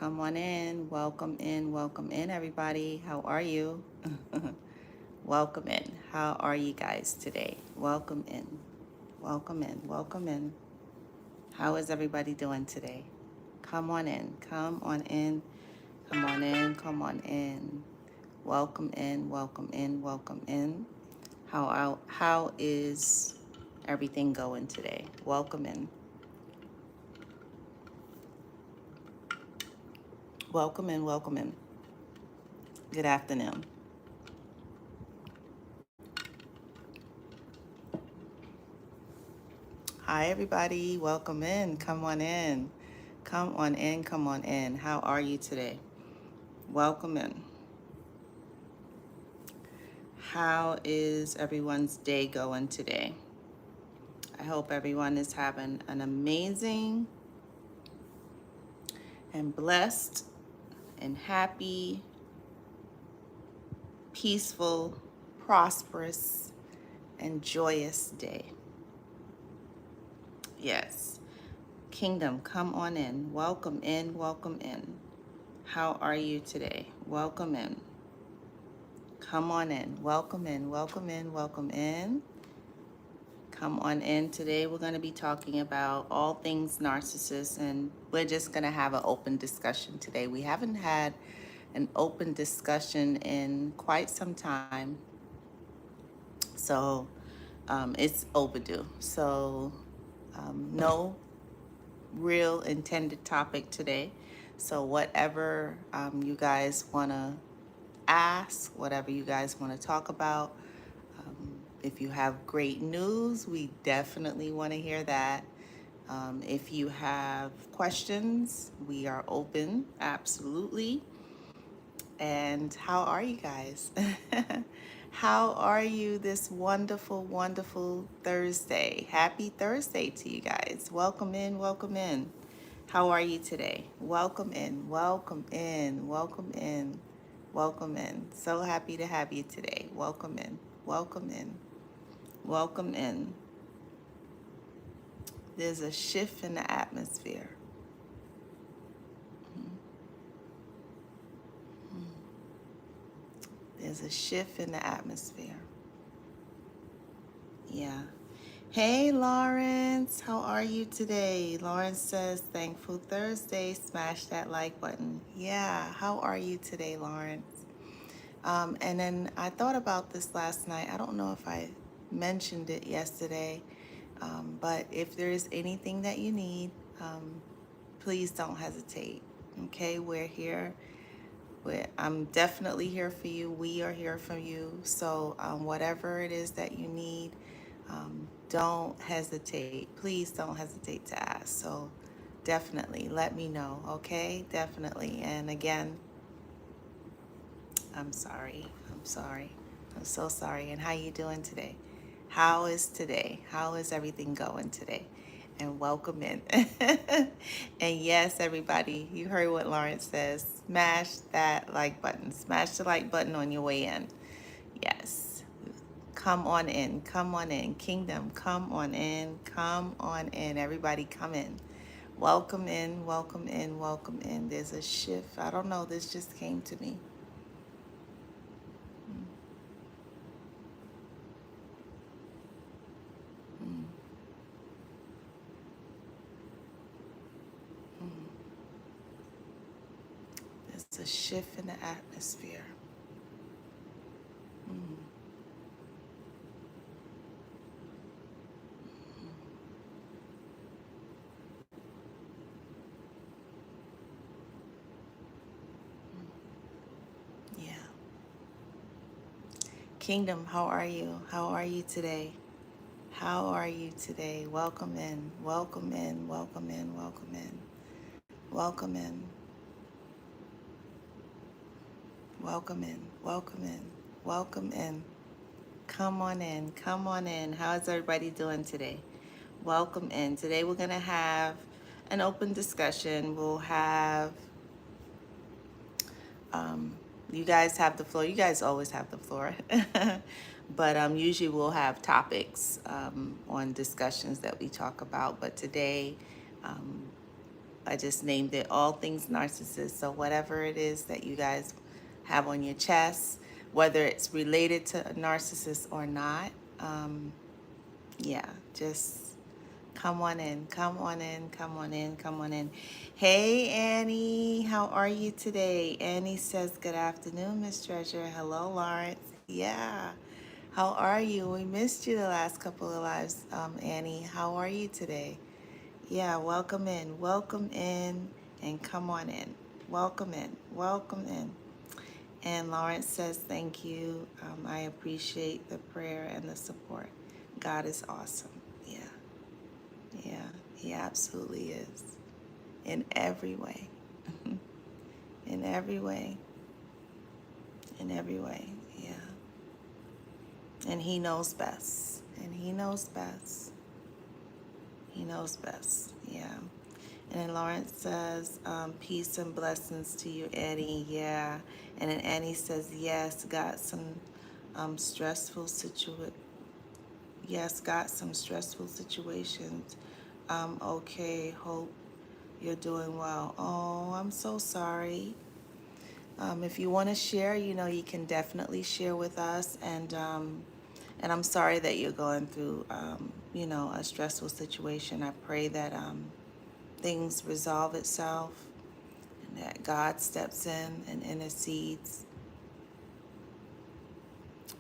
Come on in. Welcome in, everybody. How are you? Welcome in. How are you guys today? Welcome in. Welcome in. Welcome in. How is everybody doing today? Come on in. Come on in. Come on in. Come on in. Welcome in. Welcome in. Welcome in. How is everything going today? Welcome in. Welcome in. Welcome in. Good afternoon. Hi, everybody. Welcome in. Come on in. Come on in. Come on in. How are you today? Welcome in. How is everyone's day going today? I hope everyone is having an amazing and blessed and happy, peaceful, prosperous, and joyous day. Yes. Kingdom, come on in. Welcome in. Welcome in. How are you today? Welcome in. Come on in. Welcome in. Welcome in. Welcome in. Come on in. Today we're going to be talking about all things narcissists, and we're just going to have an open discussion today. We haven't had an open discussion in quite some time, so it's overdue. So no real intended topic today. So whatever you guys want to ask, whatever you guys want to talk about. If you have great news, we definitely want to hear that. If you have questions, we are open, absolutely. And how are you guys? How are you this wonderful, wonderful Thursday? Happy Thursday to you guys. Welcome in, welcome in. How are you today? Welcome in, welcome in, welcome in, welcome in. So happy to have you today. Welcome in, welcome in, welcome in. There's a shift in the atmosphere. There's a shift in the atmosphere. Yeah. Hey, Lawrence, how are you today? Lawrence says, Thankful Thursday, smash that like button. Yeah, how are you today, Lawrence? And then I thought about this last night. I don't know if I mentioned it yesterday, but if there is anything that you need, please don't hesitate. Okay, we're here. I'm definitely here for you. We are here for you. So whatever it is that you need, don't hesitate. Please don't hesitate to ask. So definitely let me know. Okay, definitely. And again, I'm sorry. I'm sorry. I'm so sorry. And how you doing today? How is today? How is everything going today? And welcome in. And yes, everybody, you heard what Lawrence says. Smash that like button. Smash the like button on your way in. Yes. Come on in. Come on in. Kingdom, come on in. Come on in. Everybody come in. Welcome in. Welcome in. Welcome in. There's a shift. I don't know. This just came to me. There's a shift in the atmosphere. Yeah. Kingdom, how are you? How are you today? How are you today? Welcome in. Welcome in. Welcome in. Welcome in. Welcome in. Welcome in. Welcome in. Welcome in. Come on in. Come on in. How is everybody doing today? Welcome in. Today we're going to have an open discussion. We'll have, you guys have the floor. You guys always have the floor. But usually we'll have topics on discussions that we talk about. But today I just named it All Things Narcissist. So whatever it is that you guys have on your chest, whether it's related to a narcissist or not, um, yeah, just come on in, come on in, come on in, come on in. Hey, Annie, how are you today? Annie says, good afternoon, Miss Treasure. Hello, Lawrence. Yeah, how are you? We missed you the last couple of lives, Annie. How are you today? Yeah, welcome in, and come on in. Welcome in, welcome in. And Lawrence says, thank you. I appreciate the prayer and the support. God is awesome. Yeah, yeah, he absolutely is. In every way. In every way. In every way. Yeah. And he knows best. And he knows best. He knows best. Yeah. And then Lawrence says, peace and blessings to you, Eddie. Yeah. And then Annie says, yes, got some stressful situations. Okay, hope you're doing well. Oh, I'm so sorry. If you want to share, you can definitely share with us. And I'm sorry that you're going through, a stressful situation. I pray that things resolve itself and that God steps in and intercedes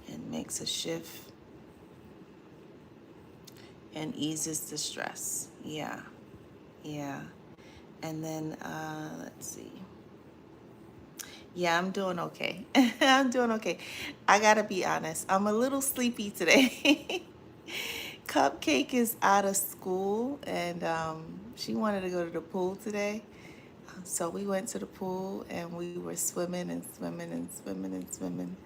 and makes a shift and eases the stress. Yeah, yeah. And then, let's see. Yeah, I'm doing okay. I'm doing okay. I gotta be honest, I'm a little sleepy today. Cupcake is out of school and she wanted to go to the pool today. So we went to the pool and we were swimming and swimming and swimming and swimming.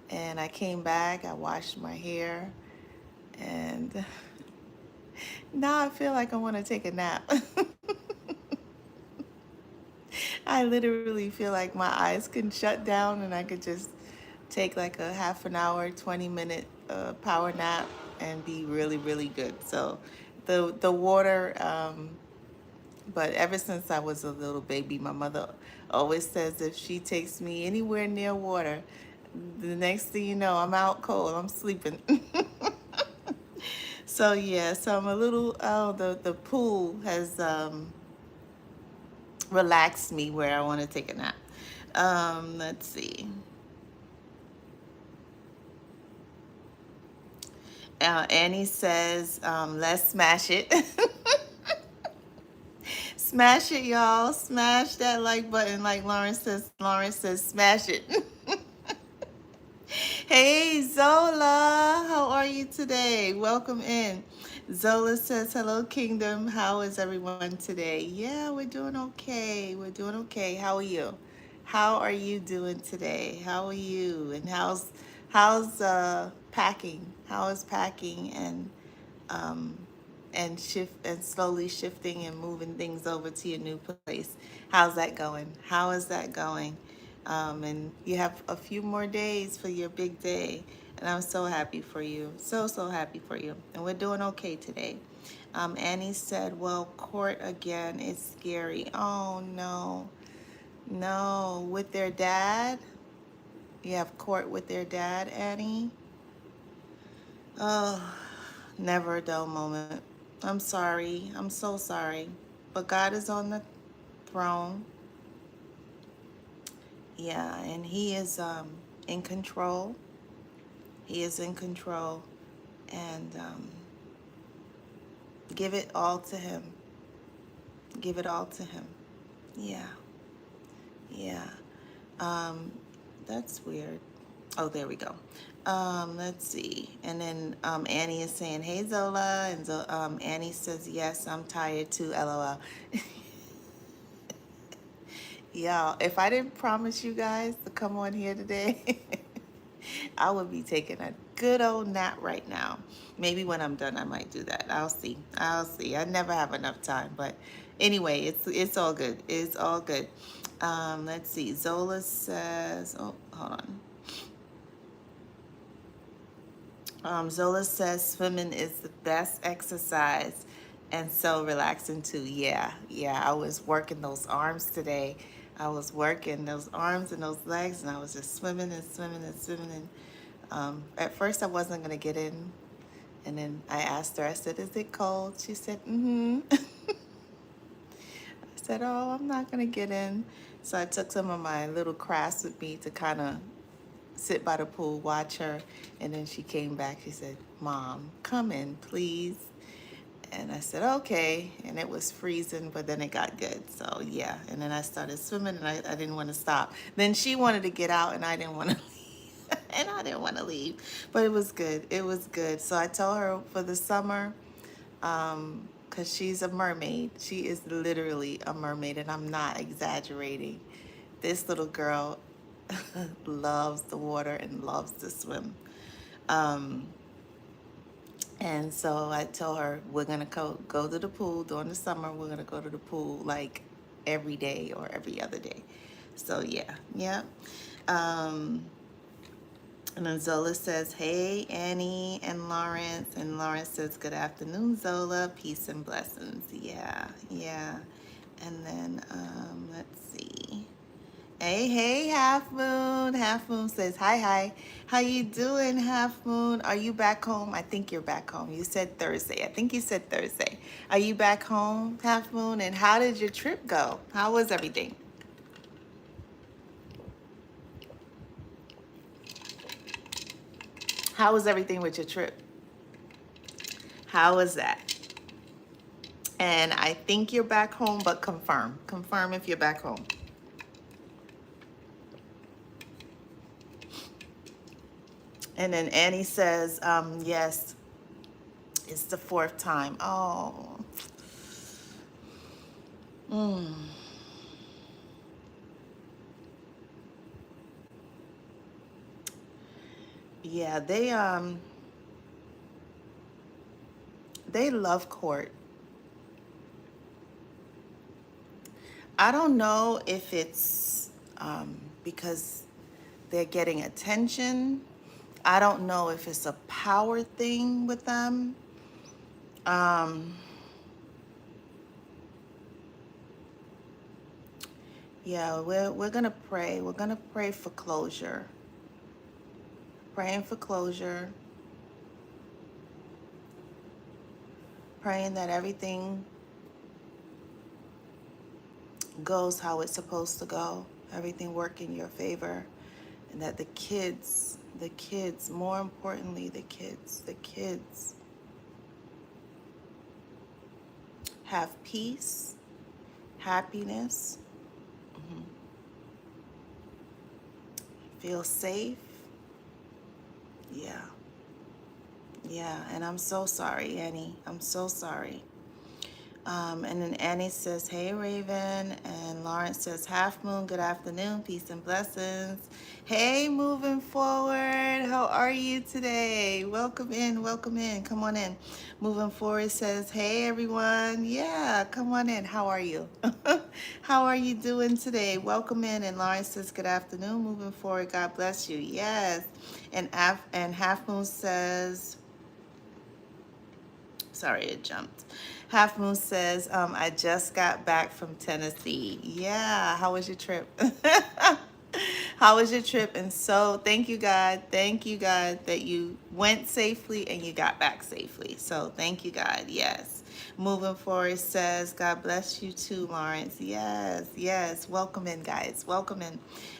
And I came back, I washed my hair, and now I feel like I want to take a nap. I literally feel like my eyes can shut down and I could just take like a half an hour, 20-minute power nap and be really, really good. So the water, but ever since I was a little baby, my mother always says if she takes me anywhere near water, the next thing you know, I'm out cold, I'm sleeping. So yeah, so I'm a little, the pool has relaxed me where I want to take a nap. Let's see. Annie says, let's smash it. Smash it, y'all. Smash that like button like Lawrence says. Lawrence says, smash it. Hey, Zola. How are you today? Welcome in. Zola says, hello, Kingdom. How is everyone today? Yeah, we're doing okay. We're doing okay. How are you? How are you doing today? How are you? And how's packing? How is packing um, and slowly shifting and moving things over to your new place? How's that going? How is that going? And you have a few more days for your big day, and I'm so happy for you. So happy for you. And we're doing okay today. Annie said, well, court again is scary. Oh no. No, with their dad? You have court with their dad, Annie? Oh, never a dull moment. I'm sorry. I'm so sorry. But God is on the throne. Yeah, and He is in control. He is in control. And give it all to Him. Give it all to Him. Yeah, yeah. Um, that's weird. Oh, there we go. Let's see. And then Annie is saying, hey, Zola. And Annie says, yes, I'm tired too, LOL. Y'all, if I didn't promise you guys to come on here today, I would be taking a good old nap right now. Maybe when I'm done, I might do that. I'll see. I'll see. I never have enough time. But anyway, it's all good. It's all good. Let's see. Zola says, oh, hold on. Zola says swimming is the best exercise. And so relaxing too. Yeah, yeah. I was working those arms today. I was working those arms and those legs, and I was just swimming and swimming and swimming. And at first, I wasn't gonna get in, and then I asked her. I said, "Is it cold?" She said, "Mm-hmm." I said, "Oh, I'm not gonna get in." So I took some of my little crafts with me to kind of sit by the pool, watch her, and then she came back. She said, "Mom, come in, please." And I said, okay. And it was freezing, but then it got good. So yeah. And then I started swimming and I didn't want to stop. Then she wanted to get out and I didn't want to leave. And I didn't want to leave. But it was good. It was good. So I told her for the summer, because she's a mermaid. She is literally a mermaid, and I'm not exaggerating. This little girl loves the water and loves to swim. Um, And so I told her we're gonna go to the pool during the summer. We're gonna go to the pool like every day or every other day. So yeah, yeah. Um, and then Zola says, "Hey Annie and Lawrence," and Lawrence says, "Good afternoon, Zola. Peace and blessings." Yeah, yeah. And then let's see. Hey, hey, Half Moon. Half Moon says, hi, hi. How you doing, Half Moon? Are you back home? I think you're back home. You said Thursday. I think you said Thursday. Are you back home, Half Moon? And how did your trip go? How was everything? How was everything with your trip? How was that? And I think you're back home, but confirm. Confirm if you're back home. And then Annie says, yes, it's the fourth time. Oh. Mm. Yeah, they love court. I don't know if it's because they're getting attention. I don't know if it's a power thing with them. Um, yeah, we're gonna pray. We're gonna pray for closure. Praying for closure. Praying that everything goes how it's supposed to go. Everything work in your favor, and that the kids, more importantly, the kids have peace, happiness, feel safe. Yeah. Yeah. And I'm so sorry, Annie. I'm so sorry. And then Annie says, hey, Raven. And Lawrence says, Half Moon, good afternoon, peace and blessings. Hey, moving forward, how are you today? Welcome in, welcome in. Come on in. Moving forward says, hey, everyone. Yeah, come on in. How are you? How are you doing today? Welcome in. And Lawrence says, good afternoon, moving forward. God bless you. Yes. And Half Moon says, sorry, it jumped. Half Moon says, I just got back from Tennessee. Yeah, how was your trip? How was your trip? And so thank you, God, that you went safely and you got back safely. So thank you, God. Yes. Moving forward says, God bless you too, Lawrence. Yes, yes. Welcome in, guys. Welcome in.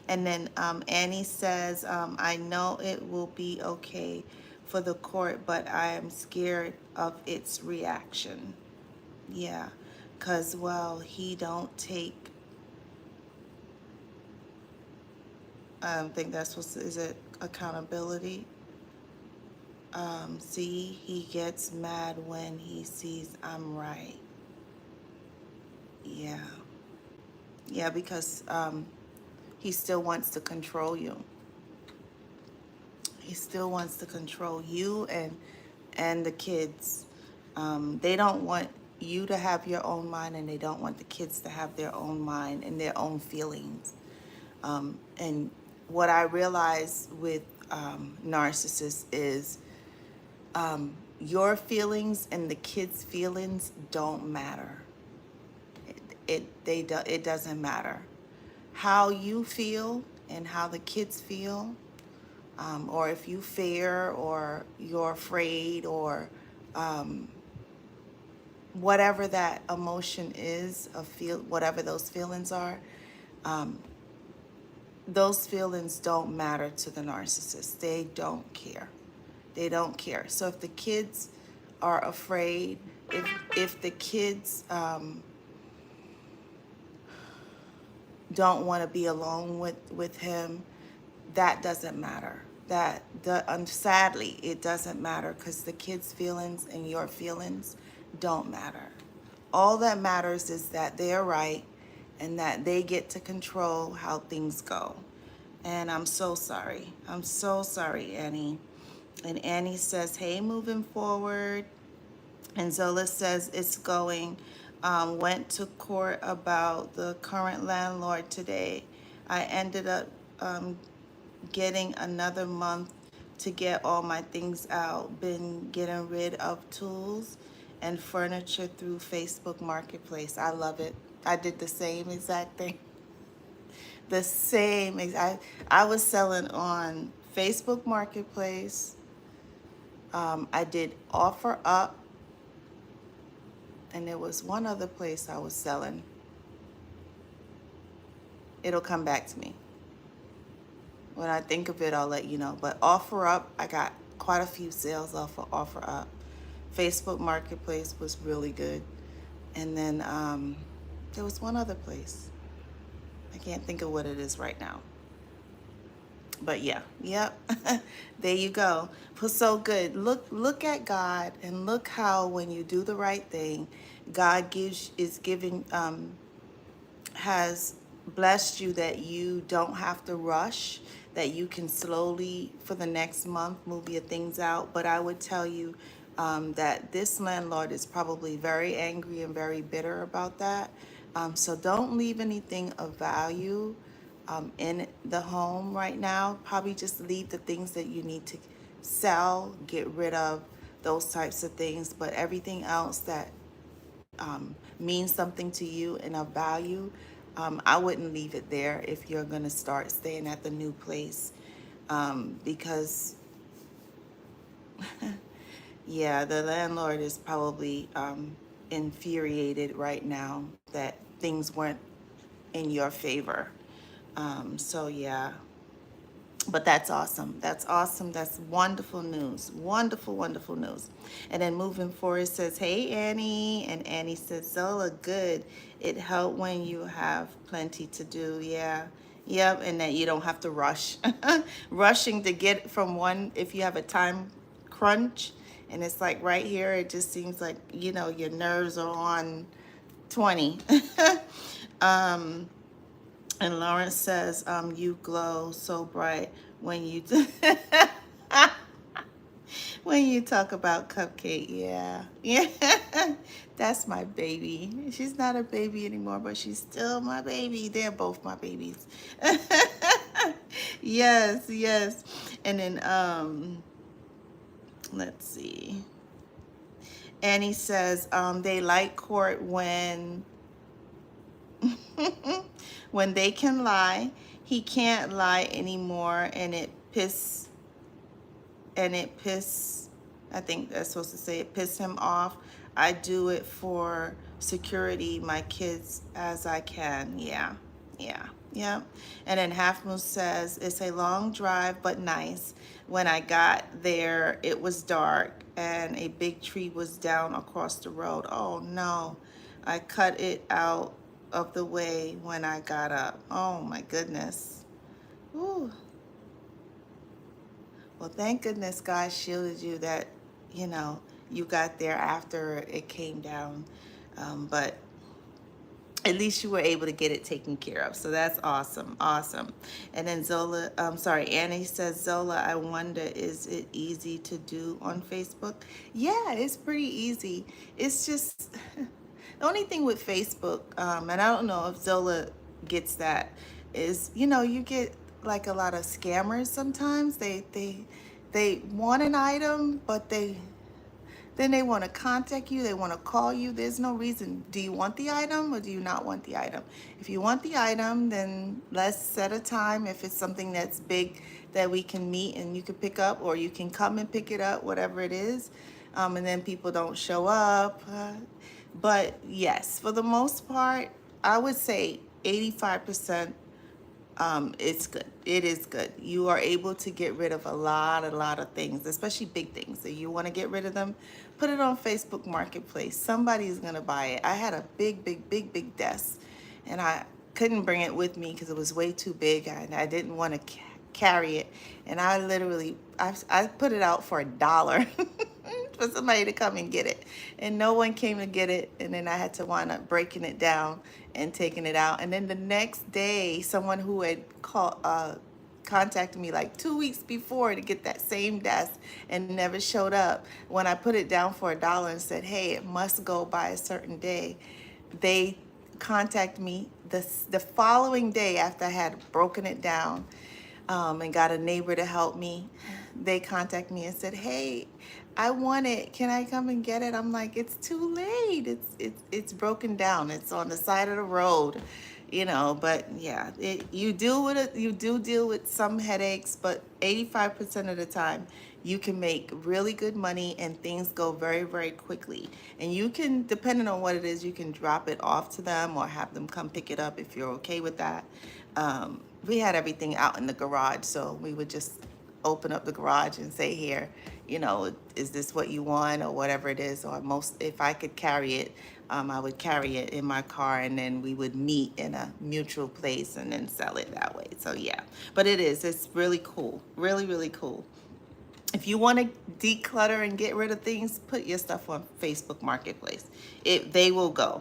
And then Annie says, I know it will be okay for the court, but I am scared of its reaction. Yeah, because, well, he don't take, I think that's what, is it accountability? See, he gets mad when he sees I'm right. Yeah. Yeah, because he still wants to control you. He still wants to control you and the kids. They don't want you to have your own mind, and they don't want the kids to have their own mind and their own feelings. And what I realize with narcissists is your feelings and the kids' feelings don't matter. It doesn't matter. How you feel and how the kids feel, or if you fear or you're afraid or whatever that emotion is of feel, whatever those feelings are, those feelings don't matter to the narcissist. They don't care. They don't care. So if the kids are afraid, if the kids don't want to be alone with him, that doesn't matter. Sadly, it doesn't matter because the kids' feelings and your feelings don't matter. All that matters is that they're right and that they get to control how things go. And I'm so sorry. I'm so sorry, Annie. And Annie says, hey, moving forward. And Zola says it's going. Went to court about the current landlord today. I ended up getting another month to get all my things out. Been getting rid of tools and furniture through Facebook Marketplace. I love it. I did the same exact thing. The same exact. I was selling on Facebook Marketplace. I did Offer Up, and there was one other place I was selling. It'll come back to me. When I think of it, I'll let you know. But Offer Up, I got quite a few sales off of Offer Up. Facebook Marketplace was really good. And then there was one other place. I can't think of what it is right now. But yeah, yep. There you go. So good. Look at God and look how when you do the right thing, God has blessed you that you don't have to rush, that you can slowly for the next month move your things out. But I would tell you that this landlord is probably very angry and very bitter about that. So don't leave anything of value in the home right now. Probably just leave the things that you need to sell, get rid of, those types of things. But everything else that means something to you and of value, I wouldn't leave it there if you're going to start staying at the new place. Because, yeah, the landlord is probably infuriated right now that things weren't in your favor. So, yeah. But that's awesome. That's awesome. That's wonderful news. Wonderful, wonderful news. And then moving forward, it says, hey, Annie. And Annie says, Zola, good. It helped when you have plenty to do. Yeah. Yep. And that you don't have to rush. Rushing to get from one, if you have a time crunch, and it's like right here, it just seems like, your nerves are on 20. And Lawrence says, you glow so bright when you when you talk about Cupcake. Yeah. Yeah. That's my baby. She's not a baby anymore, but she's still my baby. They're both my babies. Yes, yes. And then let's see. Annie says, they like court when when they can lie. He can't lie anymore, and it piss I think that's supposed to say it piss him off. I do it for security, my kids, as I can. Yeah, yeah, yeah. And then Half Moon says, it's a long drive but nice. When I got there it was dark and a big tree was down across the road. Oh no, I cut it out of the way when I got up. Oh my goodness. Ooh. Well, thank goodness God shielded you that, you got there after it came down. But at least you were able to get it taken care of. So that's awesome. Awesome. And then Annie says, Zola, I wonder, is it easy to do on Facebook? Yeah, it's pretty easy. It's just the only thing with Facebook, and I don't know if Zola gets that, is, you get like a lot of scammers sometimes. They want an item, but Then they want to contact you, they want to call you. There's no reason. Do you want the item or do you not want the item? If you want the item, then let's set a time. If it's something that's big that we can meet and you can pick up, or you can come and pick it up, whatever it is. And then people don't show up. But yes, for the most part, I would say 85%, it's good. It is good. You are able to get rid of a lot of things, especially big things. So you want to get rid of them, put it on Facebook Marketplace. Somebody's going to buy it. I had a big desk, and I couldn't bring it with me because it was way too big, and I didn't want to carry it. And I literally, I put it out for $1 for somebody to come and get it. And no one came to get it. And then I had to wind up breaking it down and taking it out. And then the next day, someone who had contacted me like 2 weeks before to get that same desk and never showed up. When I put it down for $1 and said, hey, it must go by a certain day, they contacted me the following day after I had broken it down, and got a neighbor to help me. They contacted me and said, hey, I want it. Can I come and get it? I'm like, it's too late. It's broken down. It's on the side of the road, but yeah, you do deal with some headaches, but 85% of the time you can make really good money and things go very quickly. And you can, depending on what it is, you can drop it off to them or have them come pick it up if you're okay with that. We had everything out in the garage, so we would just open up the garage and say, here, is this what you want, or whatever it is. Or if I could carry it, I would carry it in my car, and then we would meet in a mutual place and then sell it that way. So yeah, but it's really cool, really cool. If you want to declutter and get rid of things, put your stuff on Facebook Marketplace. They will go.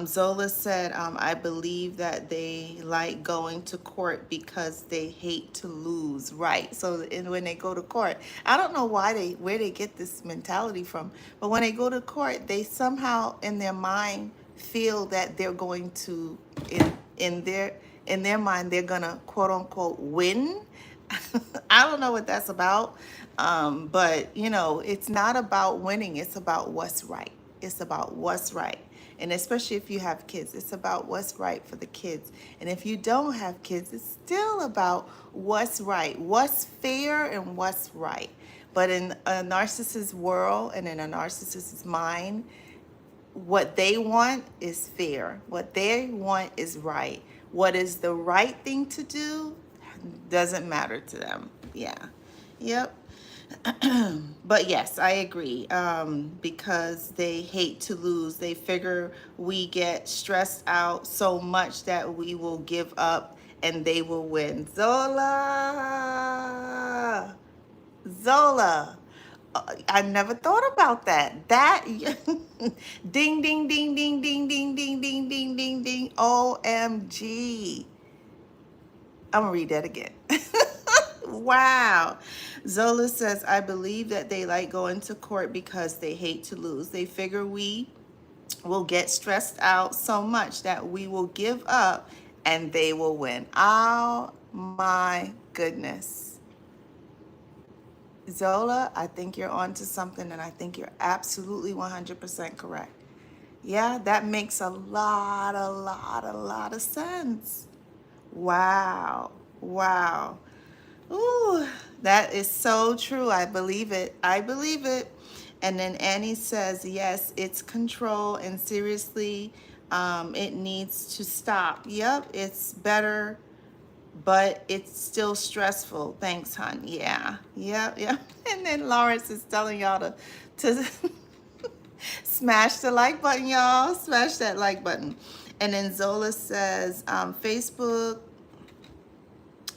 Zola said, I believe that they like going to court because they hate to lose. Right. So when they go to court, I don't know where they get this mentality from, but when they go to court, they somehow in their mind feel that they're going to, in their mind, they're gonna quote unquote win. I don't know what that's about. But it's not about winning. It's about what's right. It's about what's right. And especially if you have kids, it's about what's right for the kids. And if you don't have kids, it's still about what's right, what's fair and what's right. But in a narcissist's world and in a narcissist's mind, what they want is fair. What they want is right. What is the right thing to do doesn't matter to them. Yeah. Yep. But yes, I agree. Because they hate to lose. They figure we get stressed out so much that we will give up and they will win. Zola. I never thought about that. Ding, ding, ding, ding, ding, ding, ding, ding, ding, ding, ding. OMG. I'm going to read that again. Wow. Zola says, I believe that they like going to court because they hate to lose. They figure we will get stressed out so much that we will give up and they will win. Oh my goodness. Zola, I think you're onto something, and I think you're absolutely 100% correct. Yeah, that makes a lot of sense. Wow. Ooh, that is so true. I believe it. And then Annie says, yes, it's control, and seriously, it needs to stop. Yep, it's better, but it's still stressful. Thanks, hon. Yeah. And then Lawrence is telling y'all to smash the like button, y'all. Smash that like button. And then Zola says,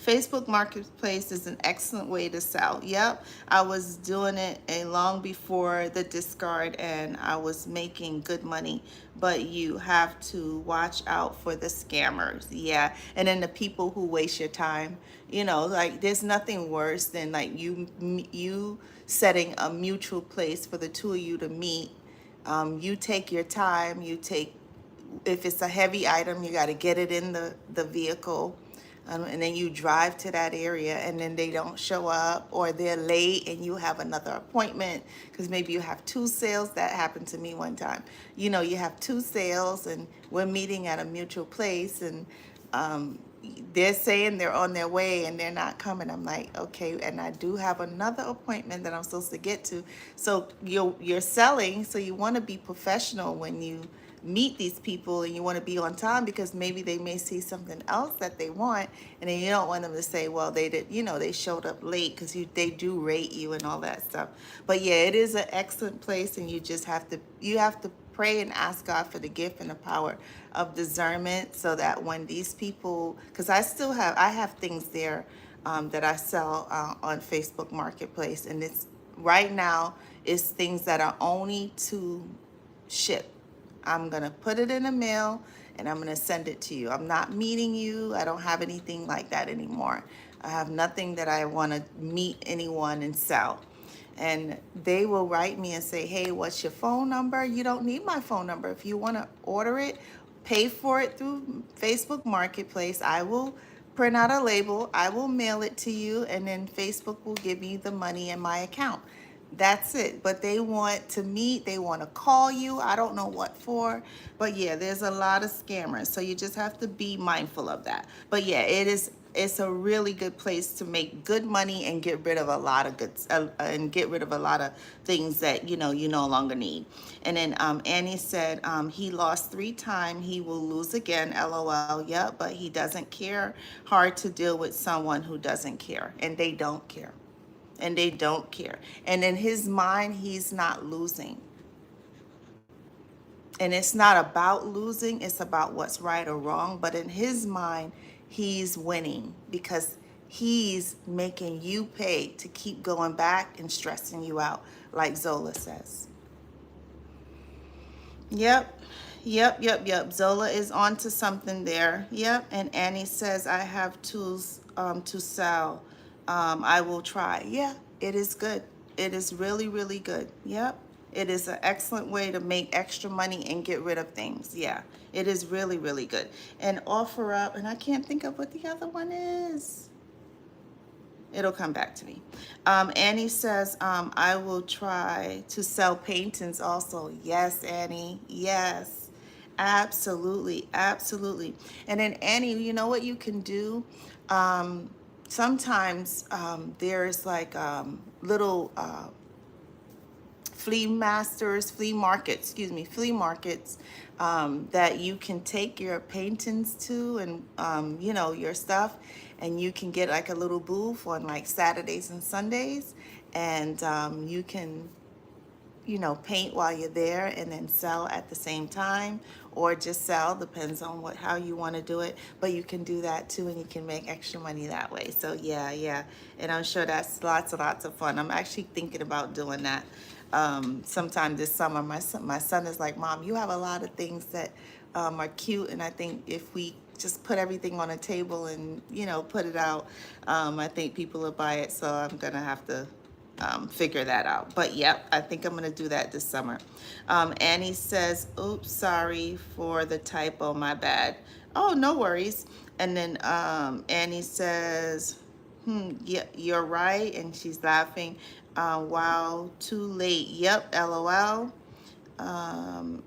Facebook Marketplace is an excellent way to sell. Yep, I was doing it long before the discard, and I was making good money. But you have to watch out for the scammers. Yeah, and then the people who waste your time. Like there's nothing worse than like you setting a mutual place for the two of you to meet. You take your time. If it's a heavy item, you got to get it in the vehicle. and then you drive to that area and then they don't show up, or they're late and you have another appointment because maybe you have two sales. That happened to me one time. You know, you have two sales and we're meeting at a mutual place, and um, they're saying they're on their way and they're not coming. I'm like, okay, and I do have another appointment that I'm supposed to get to. So you're selling, so you want to be professional when you meet these people, and you want to be on time because maybe they may see something else that they want, and then you don't want them to say, well, they did, you know, they showed up late, because they do rate you and all that stuff. But yeah, it is an excellent place, and you have to pray and ask God for the gift and the power of discernment, so that when these people, because I have things there that I sell on Facebook Marketplace, and it's right now it's things that are only to ship. I'm going to put it in the mail and I'm going to send it to you. I'm not meeting you. I don't have anything like that anymore. I have nothing that I want to meet anyone and sell. And they will write me and say, hey, what's your phone number? You don't need my phone number. If you want to order it, pay for it through Facebook Marketplace. I will print out a label. I will mail it to you, and then Facebook will give me the money in my account. That's it. But they want to meet, they want to call you. I don't know what for. But yeah, there's a lot of scammers. So you just have to be mindful of that. But yeah, it's a really good place to make good money and get rid of a lot of goods and get rid of a lot of things that you no longer need. And then Annie said he lost 3 times, he will lose again. LOL. Yep, but he doesn't care. Hard to deal with someone who doesn't care, and they don't care, and they don't care. And in his mind, he's not losing. And it's not about losing, it's about what's right or wrong. But in his mind, he's winning because he's making you pay to keep going back and stressing you out, like Zola says. Yep. Yep. Zola is onto something there. Yep. And Annie says, I have tools to sell. I will try. Yeah, it is good. It is really, really good. Yep. It is an excellent way to make extra money and get rid of things. Yeah, it is really, really good. And offer up, and I can't think of what the other one is. It'll come back to me. Annie says, I will try to sell paintings also. Yes, Annie. Yes, absolutely. Absolutely. And then, Annie, you know what you can do? Sometimes there's like little flea markets that you can take your paintings to, and your stuff, and you can get like a little booth on like Saturdays and Sundays, and you can paint while you're there and then sell at the same time, or just sell, depends on how you want to do it. But you can do that too, and you can make extra money that way. So yeah. And I'm sure that's lots and lots of fun. I'm actually thinking about doing that sometime this summer. My son is like, Mom, you have a lot of things that are cute, and I think if we just put everything on a table and put it out, I think people will buy it. So I'm gonna have to figure that out. But yep, I think I'm gonna do that this summer. Annie says, oops, sorry for the typo, my bad. Oh, no worries. And then Annie says, yeah, you're right. And she's laughing. Wow, too late. Yep, LOL. And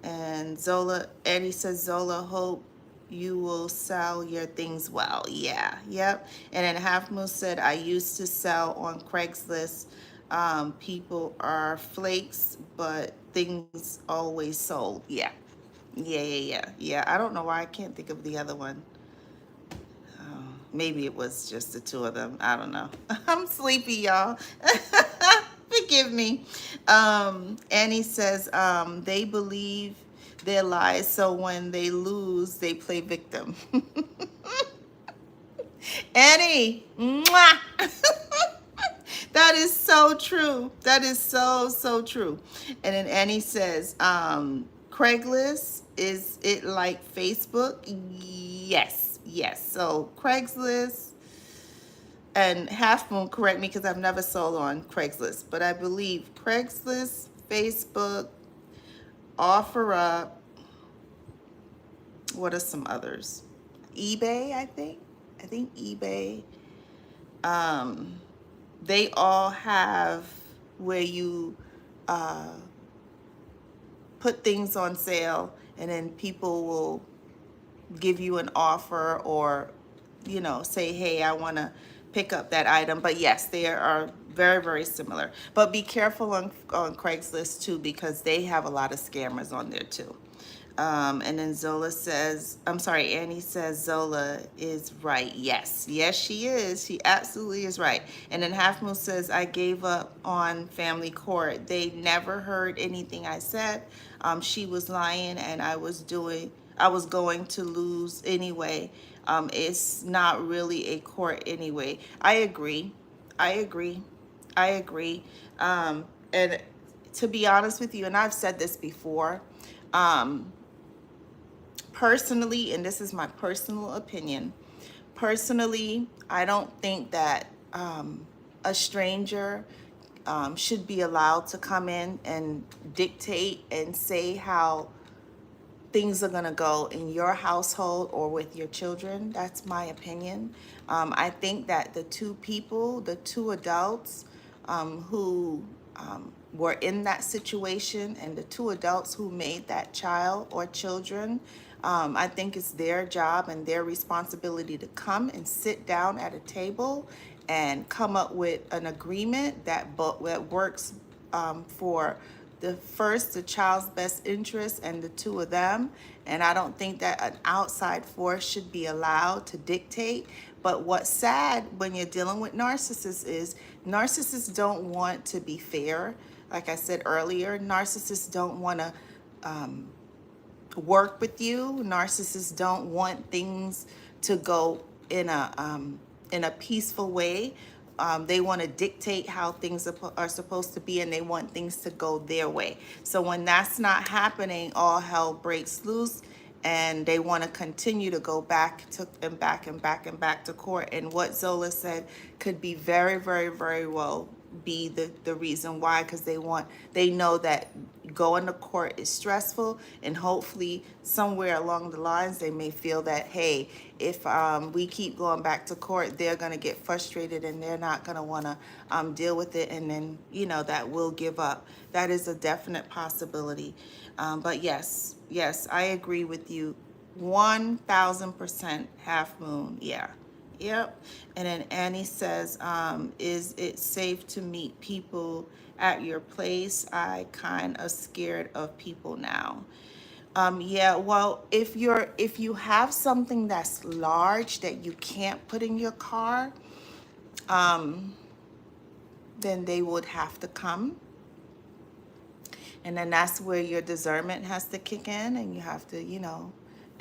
Annie says, Zola, hope you will sell your things well. Yeah, yep. And then Half Moon said, I used to sell on Craigslist. People are flakes, but things always sold. Yeah. I don't know why I can't think of the other one. Maybe it was just the two of them. I don't know. I'm sleepy, y'all. Forgive me. Annie says they believe their lies, so when they lose, they play victim. Annie, mwah! That is so true. That is so true. And then Annie says, Craigslist, is it like Facebook? Yes. So Craigslist, and Half Moon, correct me because I've never sold on Craigslist, but I believe Craigslist, Facebook, OfferUp. What are some others? eBay, I think. I think eBay, they all have where you put things on sale, and then people will give you an offer, or say, hey, I want to pick up that item. But yes, they are very, very similar, but be careful on Craigslist too, because they have a lot of scammers on there too. And then Zola says, I'm sorry, Annie says Zola is right. Yes, yes, she is. She absolutely is right. And then Half Moon says, I gave up on family court. They never heard anything I said. She was lying, and I was going to lose anyway. It's not really a court anyway. I agree. I agree. I agree. And to be honest with you, and I've said this before, personally, and this is my personal opinion, personally, I don't think that a stranger should be allowed to come in and dictate and say how things are going to go in your household or with your children. That's my opinion. I think that the two adults who were in that situation, and the two adults who made that child or children, I think it's their job and their responsibility to come and sit down at a table and come up with an agreement that works for the child's best interest and the two of them. And I don't think that an outside force should be allowed to dictate. But what's sad when you're dealing with narcissists is narcissists don't want to be fair. Like I said earlier, narcissists don't want to work with you. Narcissists don't want things to go in a peaceful way. They want to dictate how things are supposed to be, and they want things to go their way. So when that's not happening, all hell breaks loose, and they want to continue to go back to and back and back and back to court. And what Zola said could be very, very, very well be the reason why, because they know that going to court is stressful, and hopefully somewhere along the lines they may feel that, hey, if we keep going back to court, they're going to get frustrated and they're not going to want to deal with it, and then that will give up. That is a definite possibility. But yes, I agree with you 1000%. Half Moon, yeah. Yep. And then Annie says, is it safe to meet people at your place? I kind of scared of people now. Yeah, well, if you have something that's large that you can't put in your car, then they would have to come. And then that's where your discernment has to kick in, and you have to,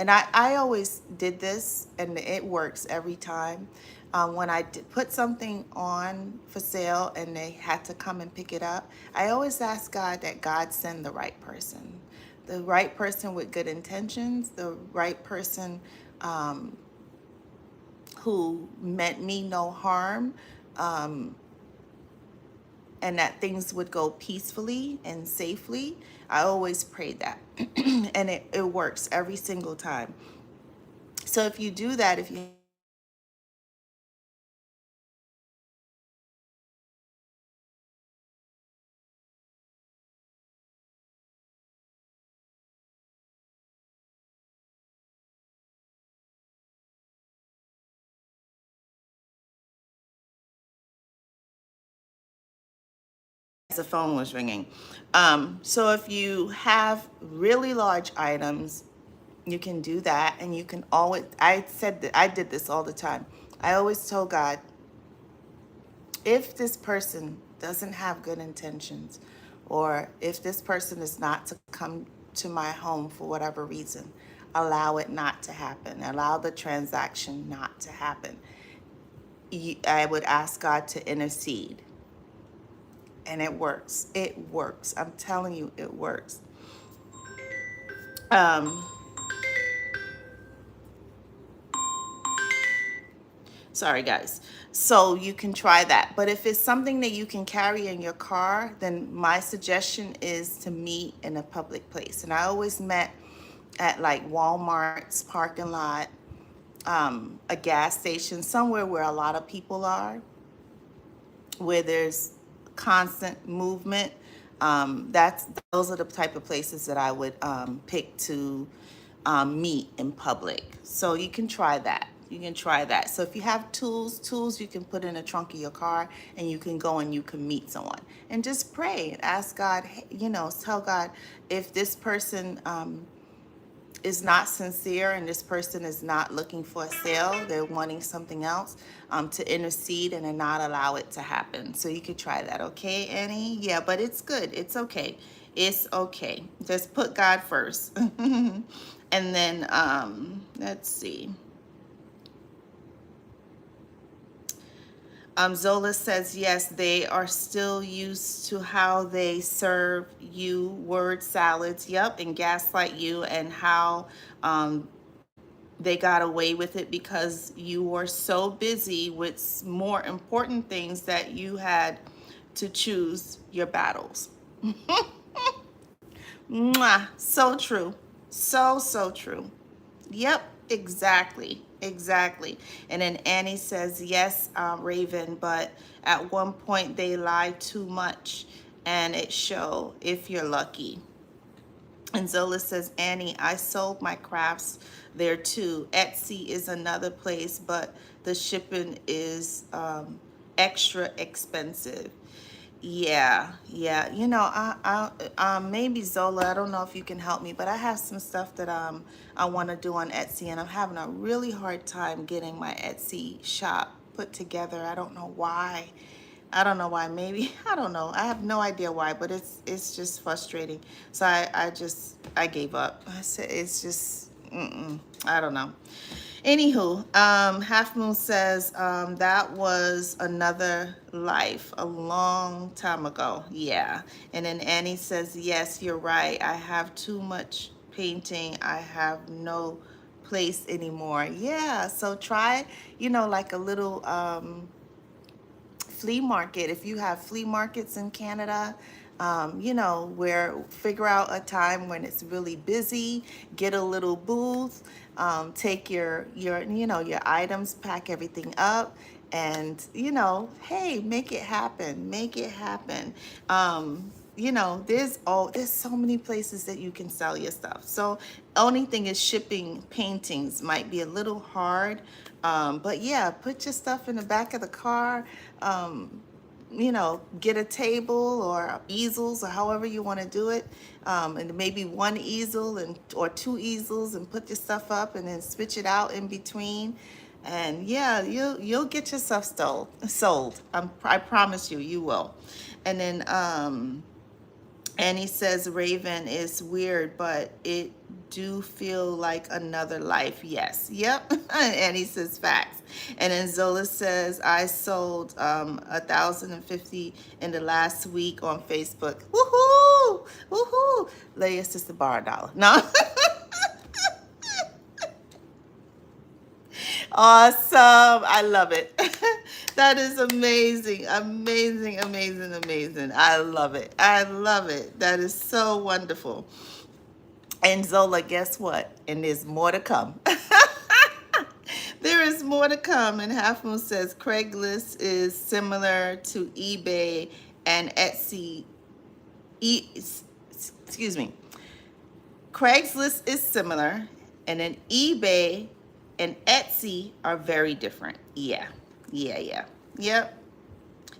and I always did this, and it works every time. When I put something on for sale and they had to come and pick it up, I always ask God that God send the right person. The right person with good intentions, the right person who meant me no harm, and that things would go peacefully and safely. I always pray that. And it works every single time. So if you do that, if you the phone was ringing. So if you have really large items, you can do that, and you can always, I said that I did this all the time. I always told God, if this person doesn't have good intentions, or if this person is not to come to my home for whatever reason, allow it not to happen. Allow the transaction not to happen. I would ask God to intercede. And it works. It works. I'm telling you, it works. Um, Sorry, guys. So you can try that. But if it's something that you can carry in your car, then my suggestion is to meet in a public place. And I always met at like Walmart's parking lot, a gas station, somewhere where a lot of people are, where there's constant movement. Those are the type of places that I would pick to meet in public. So you can try that. You can try that. So if you have tools you can put in the trunk of your car, and you can go and you can meet someone and just pray and ask God, hey, tell God, if this person is not sincere and this person is not looking for a sale, they're wanting something else, to intercede and to not allow it to happen. So you could try that, okay, Annie? Yeah, but it's good. It's okay. It's okay. Just put God first. And then let's see. Zola says, yes, they are still used to how they serve you word salads, yep, and gaslight you, and how they got away with it because you were so busy with more important things that you had to choose your battles. Mwah, so true. So true. Yep, exactly. Exactly. And then Annie says, yes, Raven, but at one point they lie too much and it show if you're lucky. And Zola says, Annie, I sold my crafts there too. Etsy is another place, but the shipping is extra expensive. Yeah, yeah. Maybe Zola, I don't know if you can help me, but I have some stuff that I want to do on Etsy, and I'm having a really hard time getting my Etsy shop put together. I don't know why. I don't know why. Maybe I don't know. I have no idea why, but it's just frustrating. So I gave up. I said it's just I don't know. Anywho, Half Moon says that was another life a long time ago. Yeah. And then Annie says, yes, you're right. I have too much painting. I have no place anymore. Yeah. So try, like a little flea market. If you have flea markets in Canada, where figure out a time when it's really busy, get a little booth, take your items, pack everything up, and hey, make it happen. Make it happen. There's so many places that you can sell your stuff. So only thing is shipping paintings might be a little hard. But yeah, put your stuff in the back of the car. Get a table or easels or however you want to do it, and maybe one easel or two easels, and put your stuff up and then switch it out in between. And yeah, you'll get yourself sold. I promise you, you will. And then Annie says Raven is weird, but it do feel like another life. Yes. Yep. Annie says facts. And then Zola says I sold 1,050 in the last week on Facebook. Woohoo! Woohoo! Let your sister borrow $1. No. Awesome. I love it. That is amazing. Amazing, amazing, amazing. I love it. I love it. That is so wonderful. And Zola, guess what? And there's more to come. There is more to come. And Half Moon says Craigslist is similar to eBay and Etsy. Excuse me. Craigslist is similar, and then eBay and Etsy are very different. Yeah. Yep. Yeah,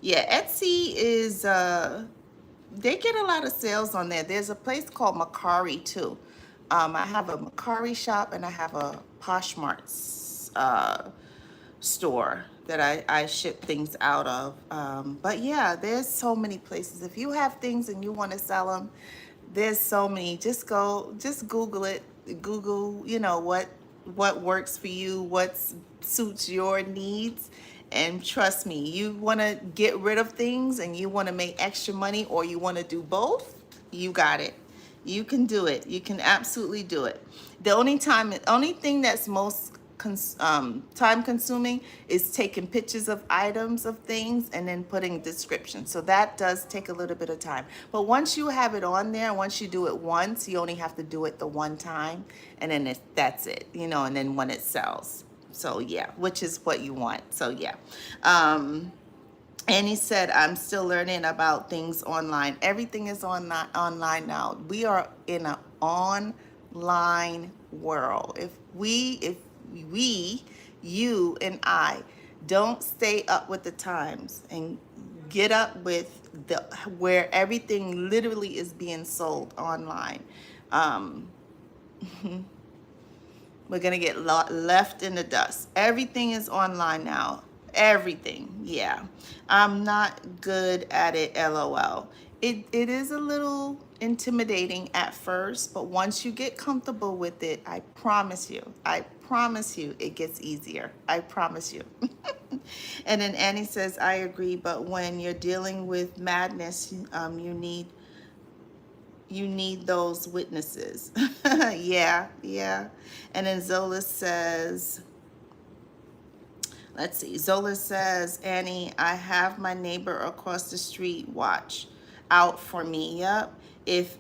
Etsy is they get a lot of sales on there. There's a place called Macari too. I have a Macari shop and I have a Poshmark store that I ship things out of. But yeah, there's so many places. If you have things and you want to sell them, there's so many. Just Google it. Google, what works for you, what suits your needs. And trust me, you want to get rid of things and you want to make extra money, or you want to do both, you got it. You can do it. You can absolutely do it. The only thing that's most time consuming is taking pictures of items of things and then putting descriptions. So that does take a little bit of time. But once you have it on there, once you do it once, you only have to do it the one time, and then that's it, and then when it sells. So yeah, which is what you want. So yeah. Um, and he said, I'm still learning about things online. Everything is online now. We are in an online world. If we, you and I, don't stay up with the times and get up with the where everything literally is being sold online, um, we're gonna get left in the dust. Everything is online now. Everything. Yeah. I'm not good at it, LOL. It is a little intimidating at first, but once you get comfortable with it, I promise you it gets easier. I promise you. And then Annie says, I agree, but when you're dealing with madness, you need those witnesses. Yeah, yeah. And then Zola says, let's see. Zola says, Annie, I have my neighbor across the street watch out for me. Yep. If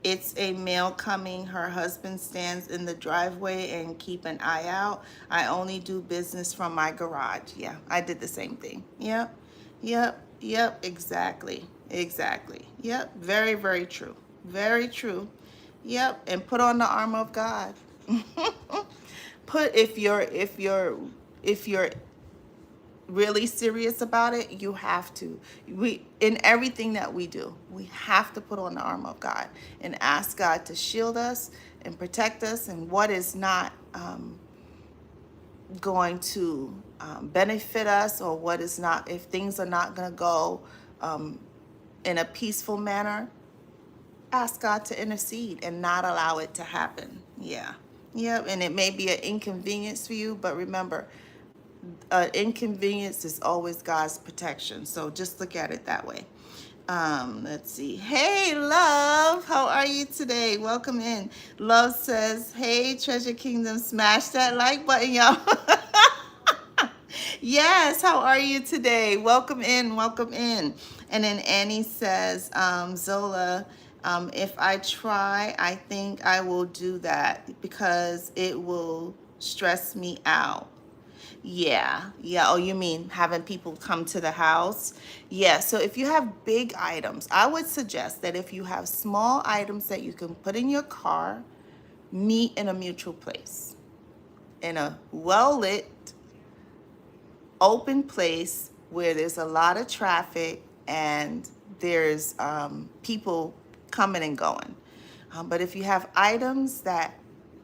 it's a male coming, her husband stands in the driveway and keep an eye out. I only do business from my garage. Yeah, I did the same thing. Yep. Yep. Yep. Exactly. Exactly. Yep. Very, very true. Very true. Yep. And put on the armor of God. Put if you're really serious about it, you have to. We in everything that we do, we have to put on the armor of God and ask God to shield us and protect us, and what is not going to benefit us, or what is not, if things are not going to go in a peaceful manner, ask God to intercede and not allow it to happen. Yeah. Yep. And it may be an inconvenience for you, but remember, inconvenience is always God's protection. So just look at it that way. Let's see. Hey, love, how are you today? Welcome in. Love says, hey, Treasure Kingdom, smash that like button, y'all. Yes, how are you today? Welcome in, welcome in. And then Annie says, Zola, if I try, I think I will do that because it will stress me out. Yeah, yeah. Oh, you mean having people come to the house? Yeah, so if you have big items, I would suggest that if you have small items that you can put in your car, meet in a mutual place, in a well-lit, open place where there's a lot of traffic and there's people coming and going. But if you have items that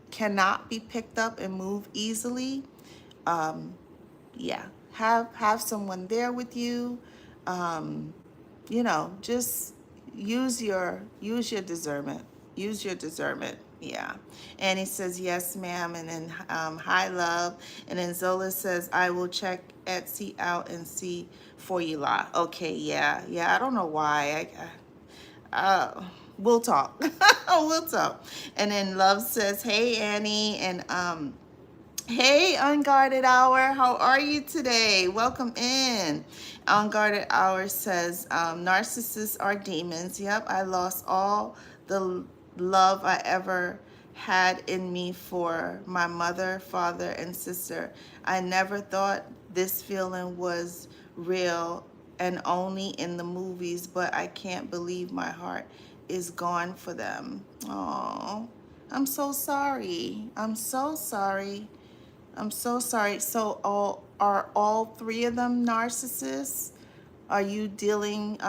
cannot be picked up and moved easily, yeah, have someone there with you. um just use your discernment. Use your discernment. Yeah. And he says, yes, ma'am. And then hi, love. And then Zola says, I will check Etsy out and see for you lot. Okay. Yeah, yeah. I don't know why. We'll talk. We'll talk. And then Love says, hey, Annie. And hey, Unguarded Hour, how are you today? Welcome in. Unguarded Hour says, narcissists are demons. Yep, I lost all the love I ever had in me for my mother, father, and sister. I never thought this feeling was real and only in the movies, but I can't believe my heart is gone for them. Oh, I'm so sorry. I'm so sorry. I'm so sorry. So are all three of them narcissists? Are you dealing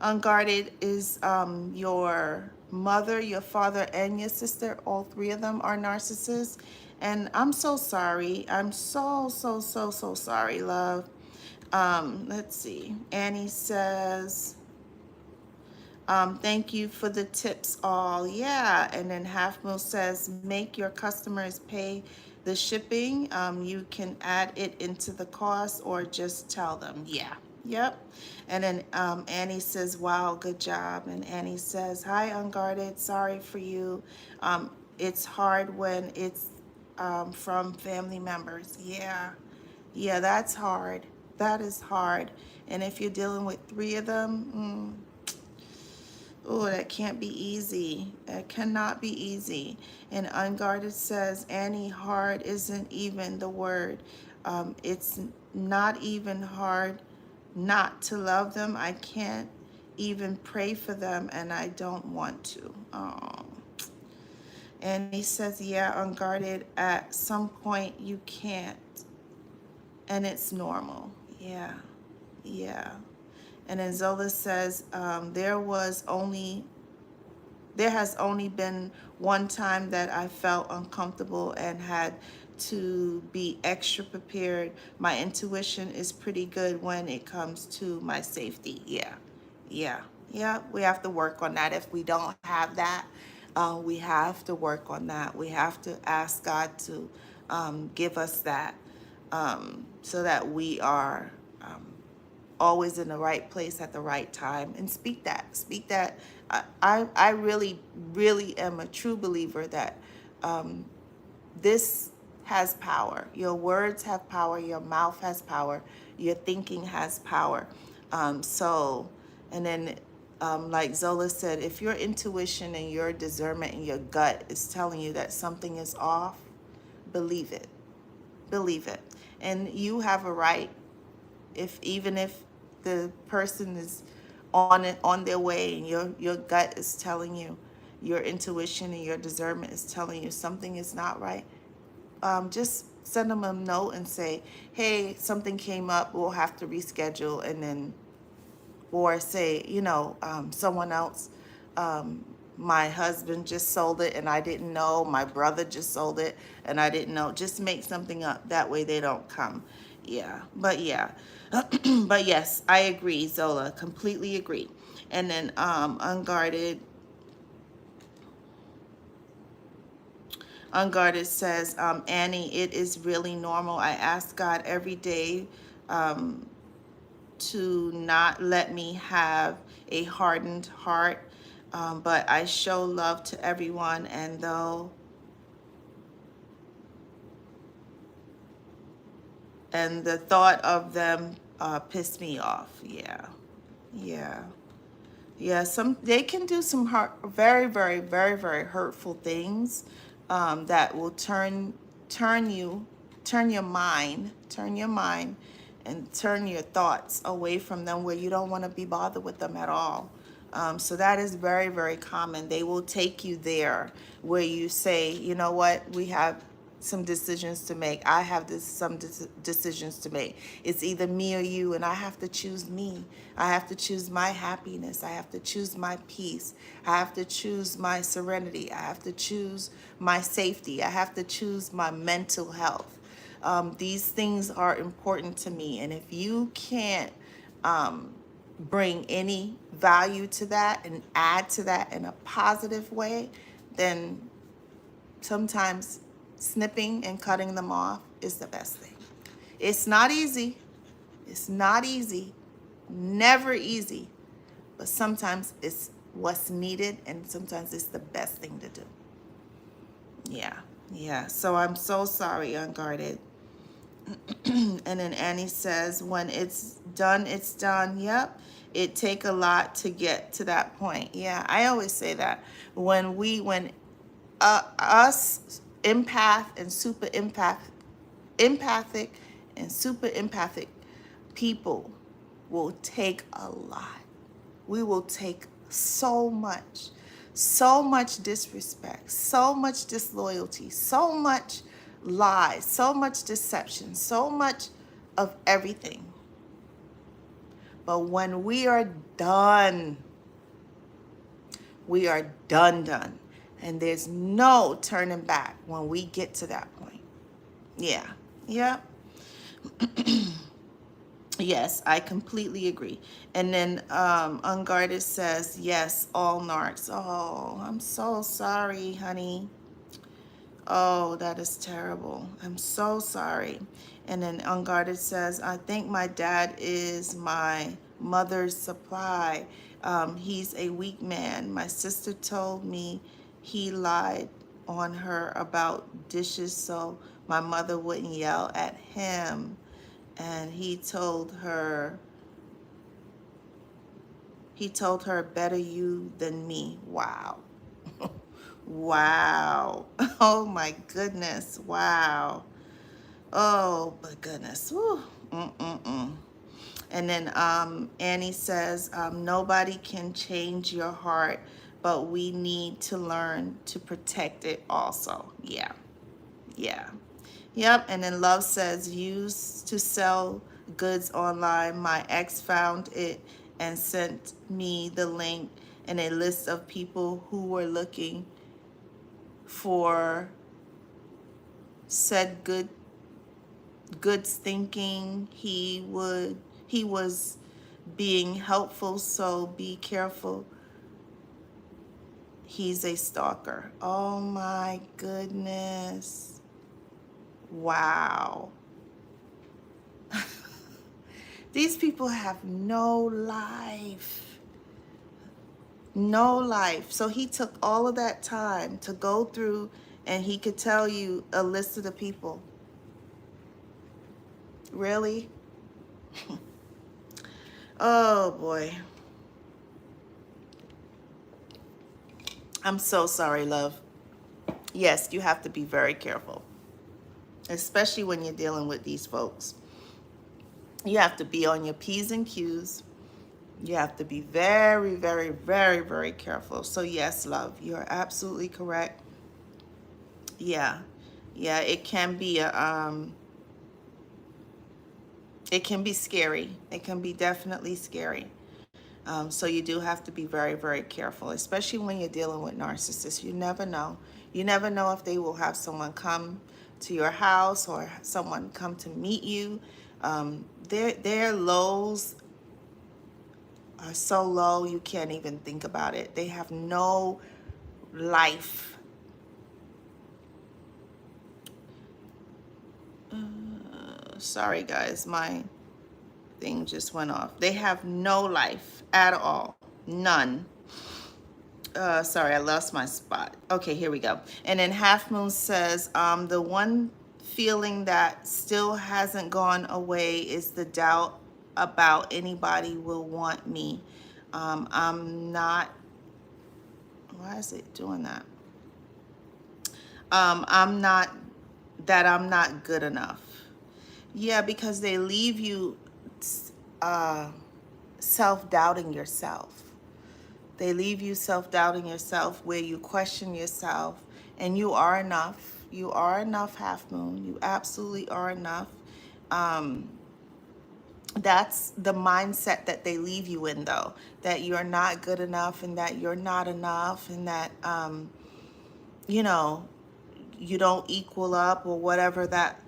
unguarded? Is your mother, your father, and your sister, all three of them are narcissists? And I'm so sorry. I'm so sorry, love. Let's see. Annie says, thank you for the tips all. Yeah. And then Half Moon says, make your customers pay the shipping. You can add it into the cost or just tell them. Yeah. Yep. And then Annie says, wow, good job. And Annie says, hi, Unguarded. Sorry for you. It's hard when it's from family members. Yeah. Yeah, that's hard. That is hard. And if you're dealing with three of them, Oh, that can't be easy. That cannot be easy. And unguarded says, Annie, hard isn't even the word. It's not even hard not to love them. I can't even pray for them, and I don't want to. Oh. And he says, yeah, unguarded, at some point you can't, and it's normal. Yeah, yeah. And then Zola says, there has only been one time that I felt uncomfortable and had to be extra prepared. My intuition is pretty good when it comes to my safety. Yeah, yeah, yeah. We have to work on that. If we don't have that, we have to work on that. We have to ask God to give us that, so that we are always in the right place at the right time. And speak that. I really, really am a true believer that this has power. Your words have power, your mouth has power, your thinking has power. So and then like Zola said, if your intuition and your discernment and your gut is telling you that something is off, believe it. Believe it. And you have a right, if even if the person is on their way, and your gut is telling you, your intuition and your discernment is telling you something is not right, just send them a note and say, hey, something came up, we'll have to reschedule. And then, or say, someone else, my husband just sold it and I didn't know, my brother just sold it and I didn't know. Just make something up, that way they don't come. Yeah, but yeah. But yes, I agree, Zola, completely agree. And then unguarded says, Annie, it is really normal. I ask God every day to not let me have a hardened heart, but I show love to everyone, and the thought of them pissed me off. Yeah, yeah. Yeah, they can do some very, very, very, very hurtful things, that will turn you, turn your mind, and turn your thoughts away from them, where you don't want to be bothered with them at all. So that is very, very common. They will take you there where you say, you know what, we have some decisions to make. I have some decisions to make. It's either me or you, and I have to choose me. I have to choose my happiness. I have to choose my peace. I have to choose my serenity. I have to choose my safety. I have to choose my mental health. These things are important to me, and if you can't bring any value to that and add to that in a positive way, then sometimes snipping and cutting them off is the best thing. It's not easy. It's not easy. Never easy. But sometimes it's what's needed, and sometimes it's the best thing to do. Yeah. Yeah. So I'm so sorry, unguarded. And then Annie says, when it's done, it's done. Yep. It take a lot to get to that point. Yeah, I always say that. When us empath and super empathic and super empathic people will take a lot. We will take so much disrespect, so much disloyalty, so much lies, so much deception, so much of everything. But when we are done, we are done. And there's no turning back when we get to that point. Yeah. Yeah. Yes, I completely agree. And then Unguarded says, yes, all narcs. Oh, I'm so sorry, honey. Oh, that is terrible. I'm so sorry. And then Unguarded says, I think my dad is my mother's supply. He's a weak man. My sister told me he lied on her about dishes so my mother wouldn't yell at him. And he told her He told her, better you than me. Wow. Wow. Oh my goodness. Wow. Oh my goodness. Whew. Mm-mm-mm. And then Annie says, nobody can change your heart, but we need to learn to protect it also. Yeah. Yeah. Yep. And then Love says, used to sell goods online. My ex found it and sent me the link and a list of people who were looking for said goods, thinking he was being helpful, so be careful. He's a stalker. Oh my goodness. Wow. These people have no life. No life. So he took all of that time to go through and he could tell you a list of the people. Really? Oh boy. I'm so sorry, love. Yes, you have to be very careful, especially when you're dealing with these folks. You have to be on your P's and Q's. You have to be very, very, very, very careful. So yes, love, you're absolutely correct. Yeah. Yeah, it can be scary. It can be definitely scary. So you do have to be very, very careful, especially when you're dealing with narcissists. You never know. You never know if they will have someone come to your house or someone come to meet you. Their lows are so low you can't even think about it. They have no life. Sorry guys, my thing just went off. They have no life at all. None. Sorry, I lost my spot. Okay, here we go. And then Half Moon says, the one feeling that still hasn't gone away is the doubt about anybody will want me. I'm not, why is it doing that? I'm not good enough. Yeah, because they leave you uh, self-doubting yourself. They leave you self-doubting yourself where you question yourself, and you are enough. You are enough, Half Moon. You absolutely are enough. That's the mindset that they leave you in, though, that you're not good enough and that you're not enough and that, you know, you don't equal up or whatever that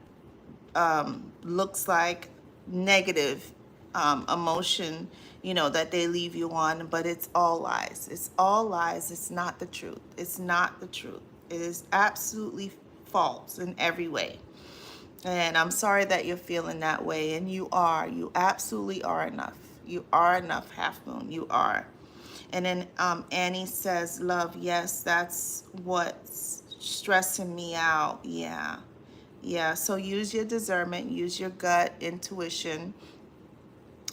looks like. Negative emotion, that they leave you on, but it's all lies. It's all lies. It's not the truth. It's not the truth. It is absolutely false in every way. And I'm sorry that you're feeling that way. And you absolutely are enough. You are enough, Half Moon. You are. And then Annie says, love, yes, that's what's stressing me out. Yeah. Yeah, so use your discernment, use your gut intuition,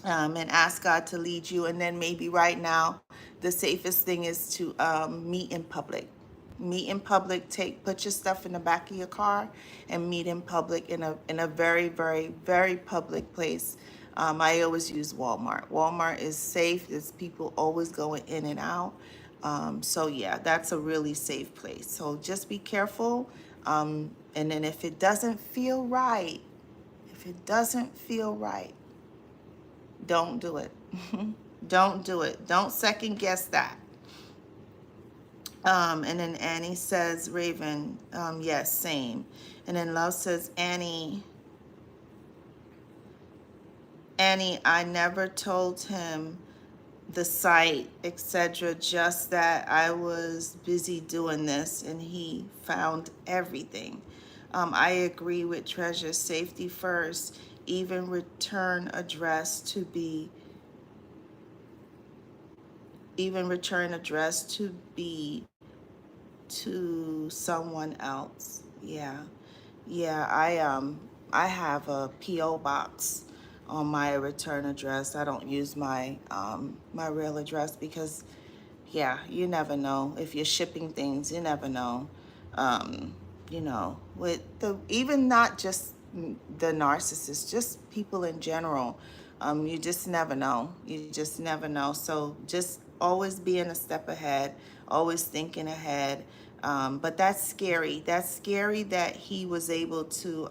and ask God to lead you. And then maybe right now, the safest thing is to meet in public. Meet in public. Put your stuff in the back of your car and meet in public in a very, very, very public place. I always use Walmart. Walmart is safe. There's people always going in and out. So yeah, that's a really safe place. So just be careful. And then if it doesn't feel right, don't do it. Don't do it. Don't second guess that. And then Annie says, Raven, yes, same. And then Love says, Annie, I never told him the site, etc. Just that I was busy doing this and he found everything. I agree with Treasure. Safety first. Even return address to be to someone else. Yeah. Yeah, I have a PO box on my return address. I don't use my my real address because, yeah, you never know. If you're shipping things, you never know. You know, with the, even not just the narcissist, just people in general. You just never know. You just never know. So just always being a step ahead, always thinking ahead. But that's scary. That's scary that he was able to,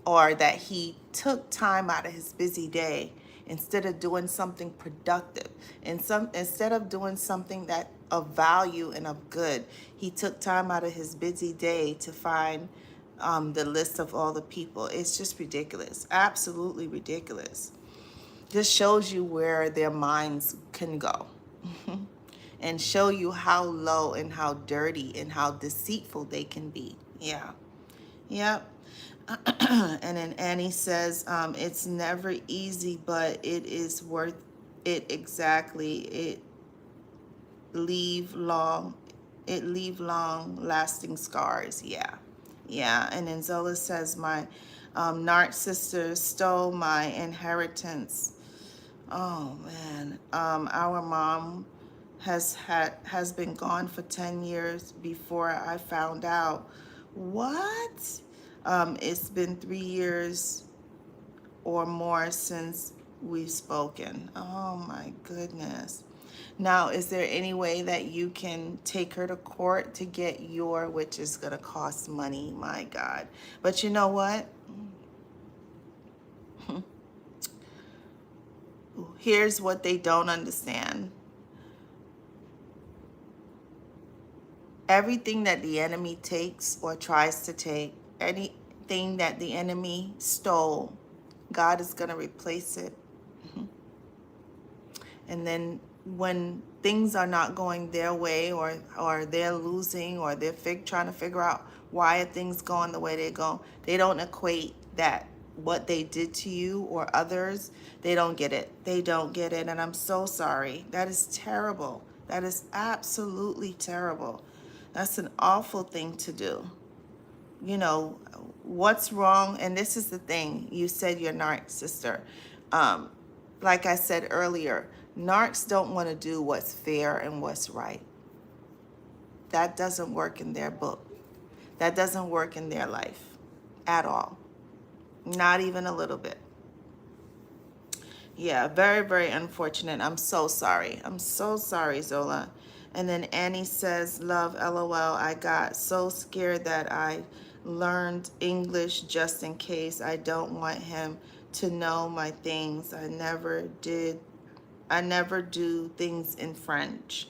or that he took time out of his busy day instead of doing something productive, and instead of doing something that of value and of good, he took time out of his busy day to find the list of all the people. It's just ridiculous, absolutely ridiculous. Just shows you where their minds can go. And show you how low and how dirty and how deceitful they can be. Yeah. Yep. And then Annie says, it's never easy, but it is worth it. Exactly. Leave long, it leave long lasting scars. Yeah. Yeah. And then Zola says, my narc sister stole my inheritance. Oh man. Our mom has been gone for 10 years before I found out. What? It's been 3 years or more since we've spoken. Oh my goodness. Now, is there any way that you can take her to court to get your, which is going to cost money? My God. But you know what? Here's what they don't understand. Everything that the enemy takes or tries to take, anything that the enemy stole, God is going to replace it. And then when things are not going their way, or they're losing, or they're trying to figure out why are things going the way they go, they don't equate that what they did to you or others, they don't get it. They don't get it. And I'm so sorry. That is terrible. That is absolutely terrible. That's an awful thing to do. You know, what's wrong? And this is the thing. You said you're narc sister. Like I said earlier, narcs don't want to do what's fair and what's right. That doesn't work in their book. That doesn't work in their life at all. Not even a little bit. Yeah, very, very unfortunate. I'm so sorry. I'm so sorry, Zola. And then Annie says, love, LOL. I got so scared that I learned English just in case. I don't want him to know my things. I never do things in French.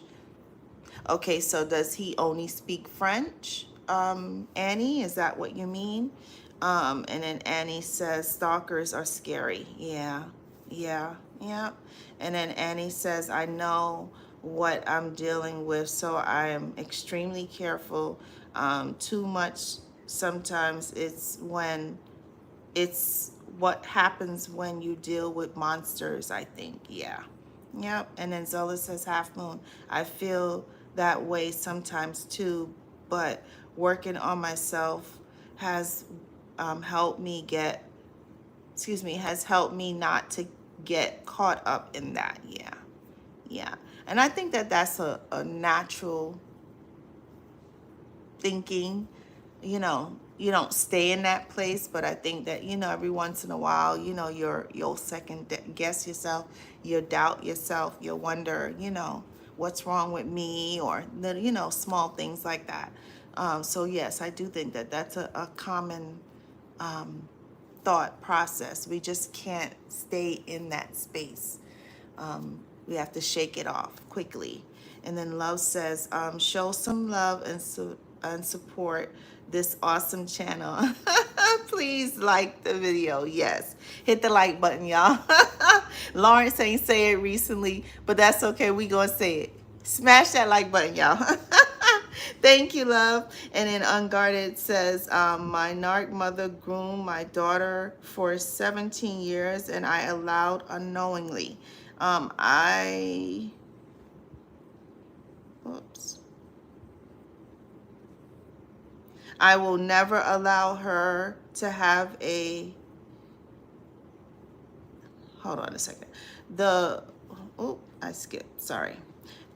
Okay, so does he only speak French? Annie, is that what you mean? And then Annie says, stalkers are scary. Yeah, yeah, yeah. And then Annie says, I know what I'm dealing with, so I am extremely careful. Too much sometimes it's what happens when you deal with monsters, I think. Yeah. Yep. And then Zola says, half moon. I feel that way sometimes too, but working on myself has helped me has helped me not to get caught up in that. Yeah. Yeah. And I think that that's a natural thinking. You know, you don't stay in that place, but I think that, you know, every once in a while, you know, you'll second guess yourself, you'll doubt yourself, you'll wonder, you know, what's wrong with me, or the, you know, small things like that. So yes, I do think that that's a common thought process. We just can't stay in that space. We have to shake it off quickly. And then Love says, show some love and support this awesome channel. Please like the video. Yes. Hit the like button, y'all. Lawrence ain't say it recently, but that's okay. We gonna say it. Smash that like button, y'all. Thank you, love. And then Unguarded says, my narc mother groomed my daughter for 17 years and I allowed unknowingly. Oops. I will never allow her to have a hold on a second. The, oh, I skipped, sorry.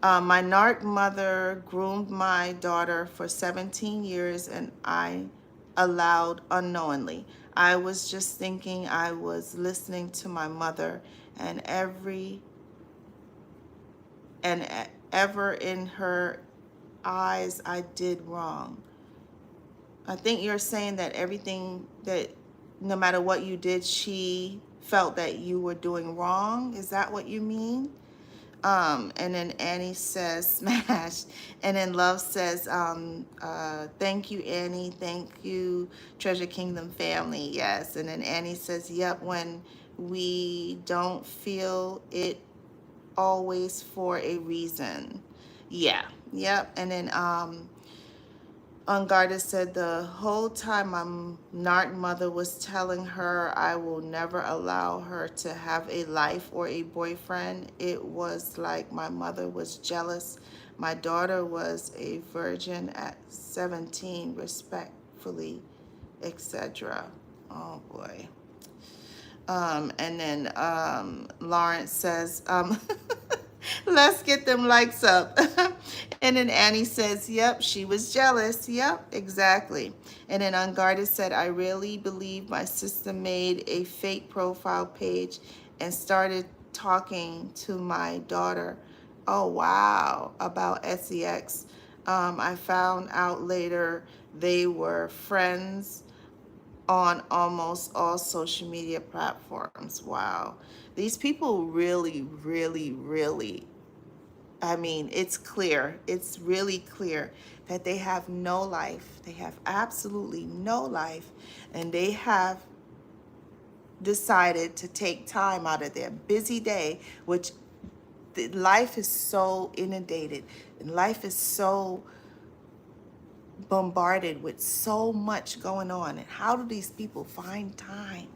My narc mother groomed my daughter for 17 years and I allowed unknowingly. I was just thinking I was listening to my mother and and ever in her eyes I did wrong. I think you're saying that everything that, no matter what you did, she felt that you were doing wrong. Is that what you mean? And then Annie says, smash. And then Love says, thank you, Annie. Thank you, Treasure Kingdom family. Yes. And then Annie says, yep, when we don't feel it always for a reason. Yeah. Yep. And then, Unguarded said the whole time my narc mother was telling her I will never allow her to have a life or a boyfriend. It was like my mother was jealous. My daughter was a virgin at 17, respectfully, etc. Oh boy. And then Lawrence says, let's get them likes up. And then Annie says, yep, she was jealous. Yep, exactly. And then Unguarded said, I really believe my sister made a fake profile page and started talking to my daughter. Oh, wow, about SEX. I found out later they were friends on almost all social media platforms. Wow. These people really, really, really, I mean, it's clear. It's really clear that they have no life. They have absolutely no life. And they have decided to take time out of their busy day, which life is so inundated and life is so bombarded with so much going on. And how do these people find time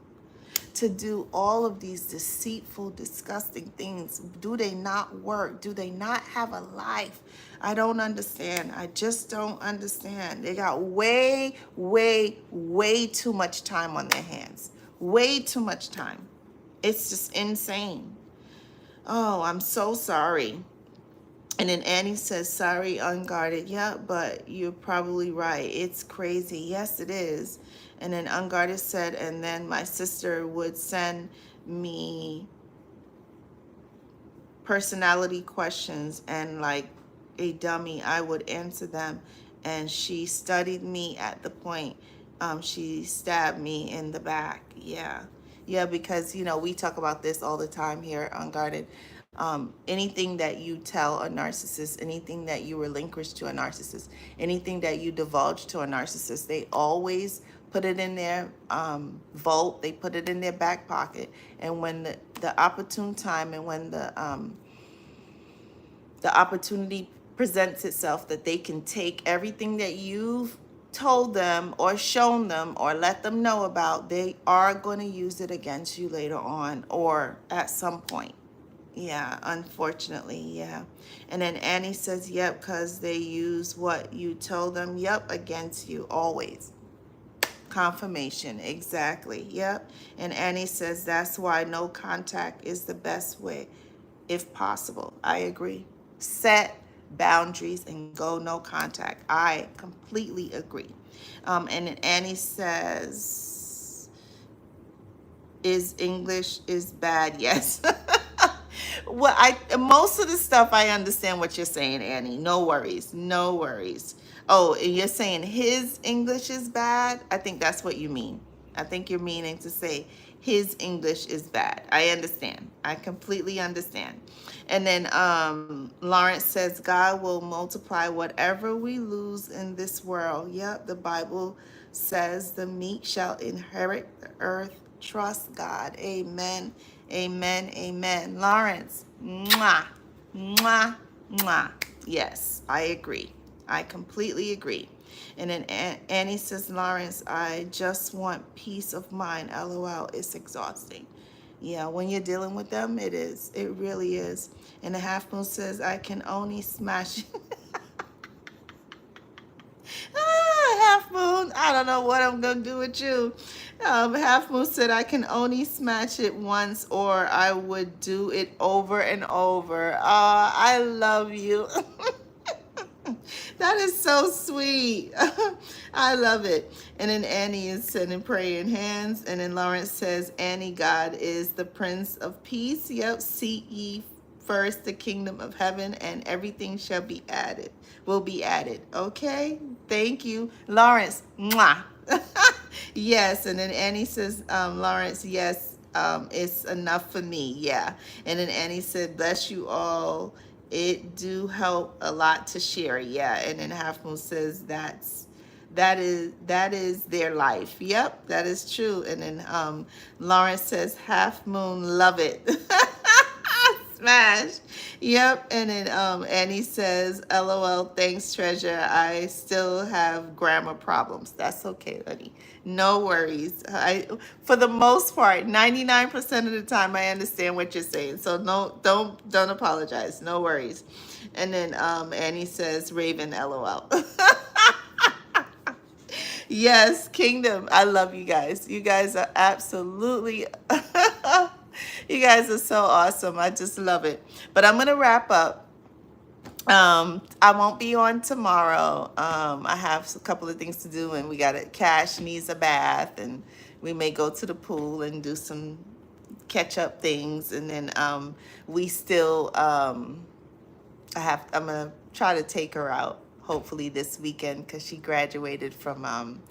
to do all of these deceitful, disgusting things? Do they not work? Do they not have a life? I don't understand. I just don't understand. They got way, way, way too much time on their hands. Way too much time. It's just insane. Oh, I'm so sorry. And then Annie says, sorry, Unguarded. Yeah, but you're probably right. It's crazy. Yes, it is. And then Unguarded said, and then my sister would send me personality questions and like a dummy, I would answer them. And she studied me at the point she stabbed me in the back. Yeah. Yeah, because, you know, we talk about this all the time here on Guarded. Anything that you tell a narcissist, anything that you relinquish to a narcissist, anything that you divulge to a narcissist, they always put it in their vault. They put it in their back pocket. And when the opportune time and when the opportunity presents itself that they can take everything that you've told them or shown them or let them know about, they are going to use it against you later on or at some point. Yeah, unfortunately, yeah. And then Annie says, yep, because they use what you told them, yep, against you always. Confirmation, exactly, yep. And Annie says, that's why no contact is the best way, if possible. I agree. Set boundaries and go no contact. I completely agree. And then Annie says, is English is bad? Yes. Well, most of the stuff I understand what you're saying, Annie. No worries, no worries. Oh, and you're saying his English is bad? I think that's what you mean. I think you're meaning to say his English is bad. I understand. I completely understand. And then Lawrence says, God will multiply whatever we lose in this world. Yep, the Bible says the meek shall inherit the earth. Trust God. Amen. Amen. Amen. Lawrence, mwah, mwah, mwah. Yes, I agree. I completely agree. And then Annie says, Lawrence, I just want peace of mind. LOL. It's exhausting. Yeah, when you're dealing with them, it is. It really is. And the Half Moon says, I can only smash. Half Moon. Moon, I don't know what I'm going to do with you. Half Moon said, I can only smash it once or I would do it over and over. I love you. That is so sweet. I love it. And then Annie is sending praying hands. And then Lawrence says, Annie, God is the Prince of Peace. Yep. Seek ye first the kingdom of heaven, and everything shall be added, will be added. Okay. Thank you, Lawrence. Mwah. Yes. And then Annie says, Lawrence, yes, it's enough for me. Yeah. And then Annie said, bless you all. It do help a lot to share. Yeah. And then Half Moon says that is their life. Yep, that is true. And then Lawrence says, Half Moon, love it. Smash. Yep. And then Annie says, LOL, thanks, treasure. I still have grammar problems. That's okay, honey. No worries. For the most part, 99% of the time, I understand what you're saying. So no, don't apologize. No worries. And then Annie says, Raven, LOL. Yes, Kingdom. I love you guys. You guys are absolutely, you guys are so awesome. I just love it. But I'm going to wrap up. I won't be on tomorrow. I have a couple of things to do, and we got it. Cash needs a bath, and we may go to the pool and do some catch up things. And then we still, I'm gonna try to take her out hopefully this weekend because she graduated from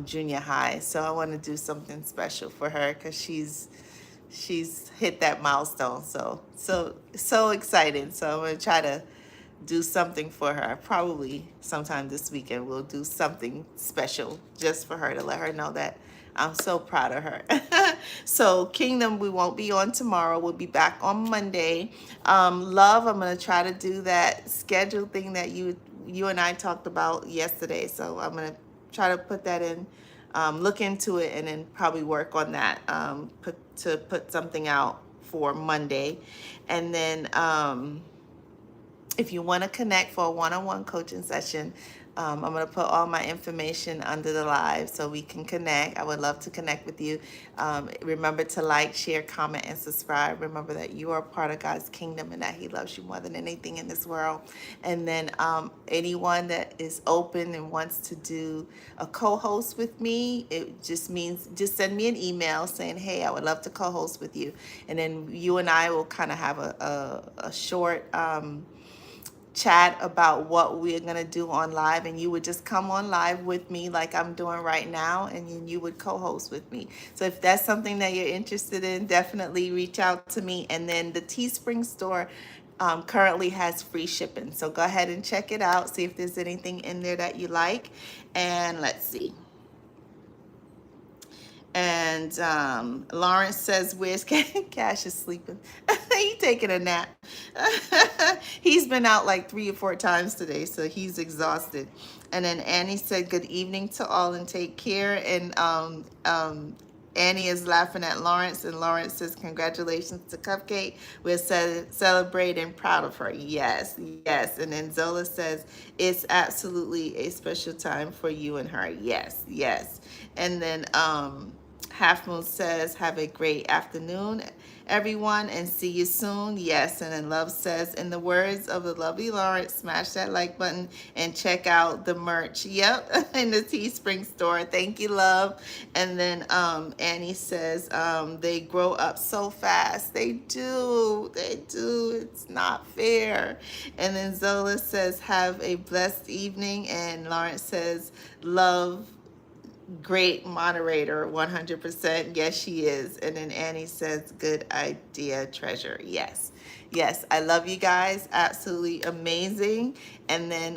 junior high. So I want to do something special for her because she's hit that milestone. So excited. So I'm gonna try to do something for her. Probably sometime this weekend we'll do something special just for her to let her know that I'm so proud of her. So Kingdom, we won't be on tomorrow. We'll be back on Monday. Love, I'm gonna try to do that schedule thing that you and I talked about yesterday. So I'm gonna try to put that in, look into it, and then probably work on that, put something out for Monday. And then if you want to connect for a one-on-one coaching session, I'm going to put all my information under the live so we can connect. I would love to connect with you. Remember to like, share, comment, and subscribe. Remember that you are part of God's kingdom and that He loves you more than anything in this world. And then anyone that is open and wants to do a co-host with me, it just means just send me an email saying, hey, I would love to co-host with you. And then you and I will kind of have a short chat about what we're going to do on live, and you would just come on live with me like I'm doing right now, and then you would co-host with me. So if that's something that you're interested in, definitely reach out to me. And then the TeeSprings Store currently has free shipping, so go ahead and check it out, see if there's anything in there that you like. And let's see. And Lawrence says, where's Cash? Is sleeping. He's taking a nap. He's been out like 3 or 4 times today, so he's exhausted. And then Annie said, good evening to all and take care. And Annie is laughing at Lawrence, and Lawrence says, congratulations to Cupcake. We're celebrating, proud of her. Yes, yes. And then Zola says, it's absolutely a special time for you and her. Yes, yes. And then Half Moon says, have a great afternoon, everyone, and see you soon. Yes. And then Love says, in the words of the lovely Lawrence, smash that like button and check out the merch. Yep. In the TeeSprings Store. Thank you, Love. And then Annie says, they grow up so fast. They do. They do. It's not fair. And then Zola says, have a blessed evening. And Lawrence says, love, great moderator, 100%. Yes, she is. And then Annie says, good idea, treasure. Yes, yes. I love you guys. Absolutely amazing. And then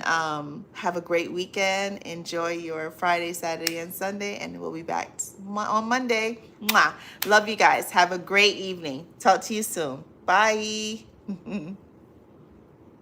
have a great weekend. Enjoy your Friday, Saturday, and Sunday. And we'll be back on Monday. Mwah. Love you guys. Have a great evening. Talk to you soon. Bye.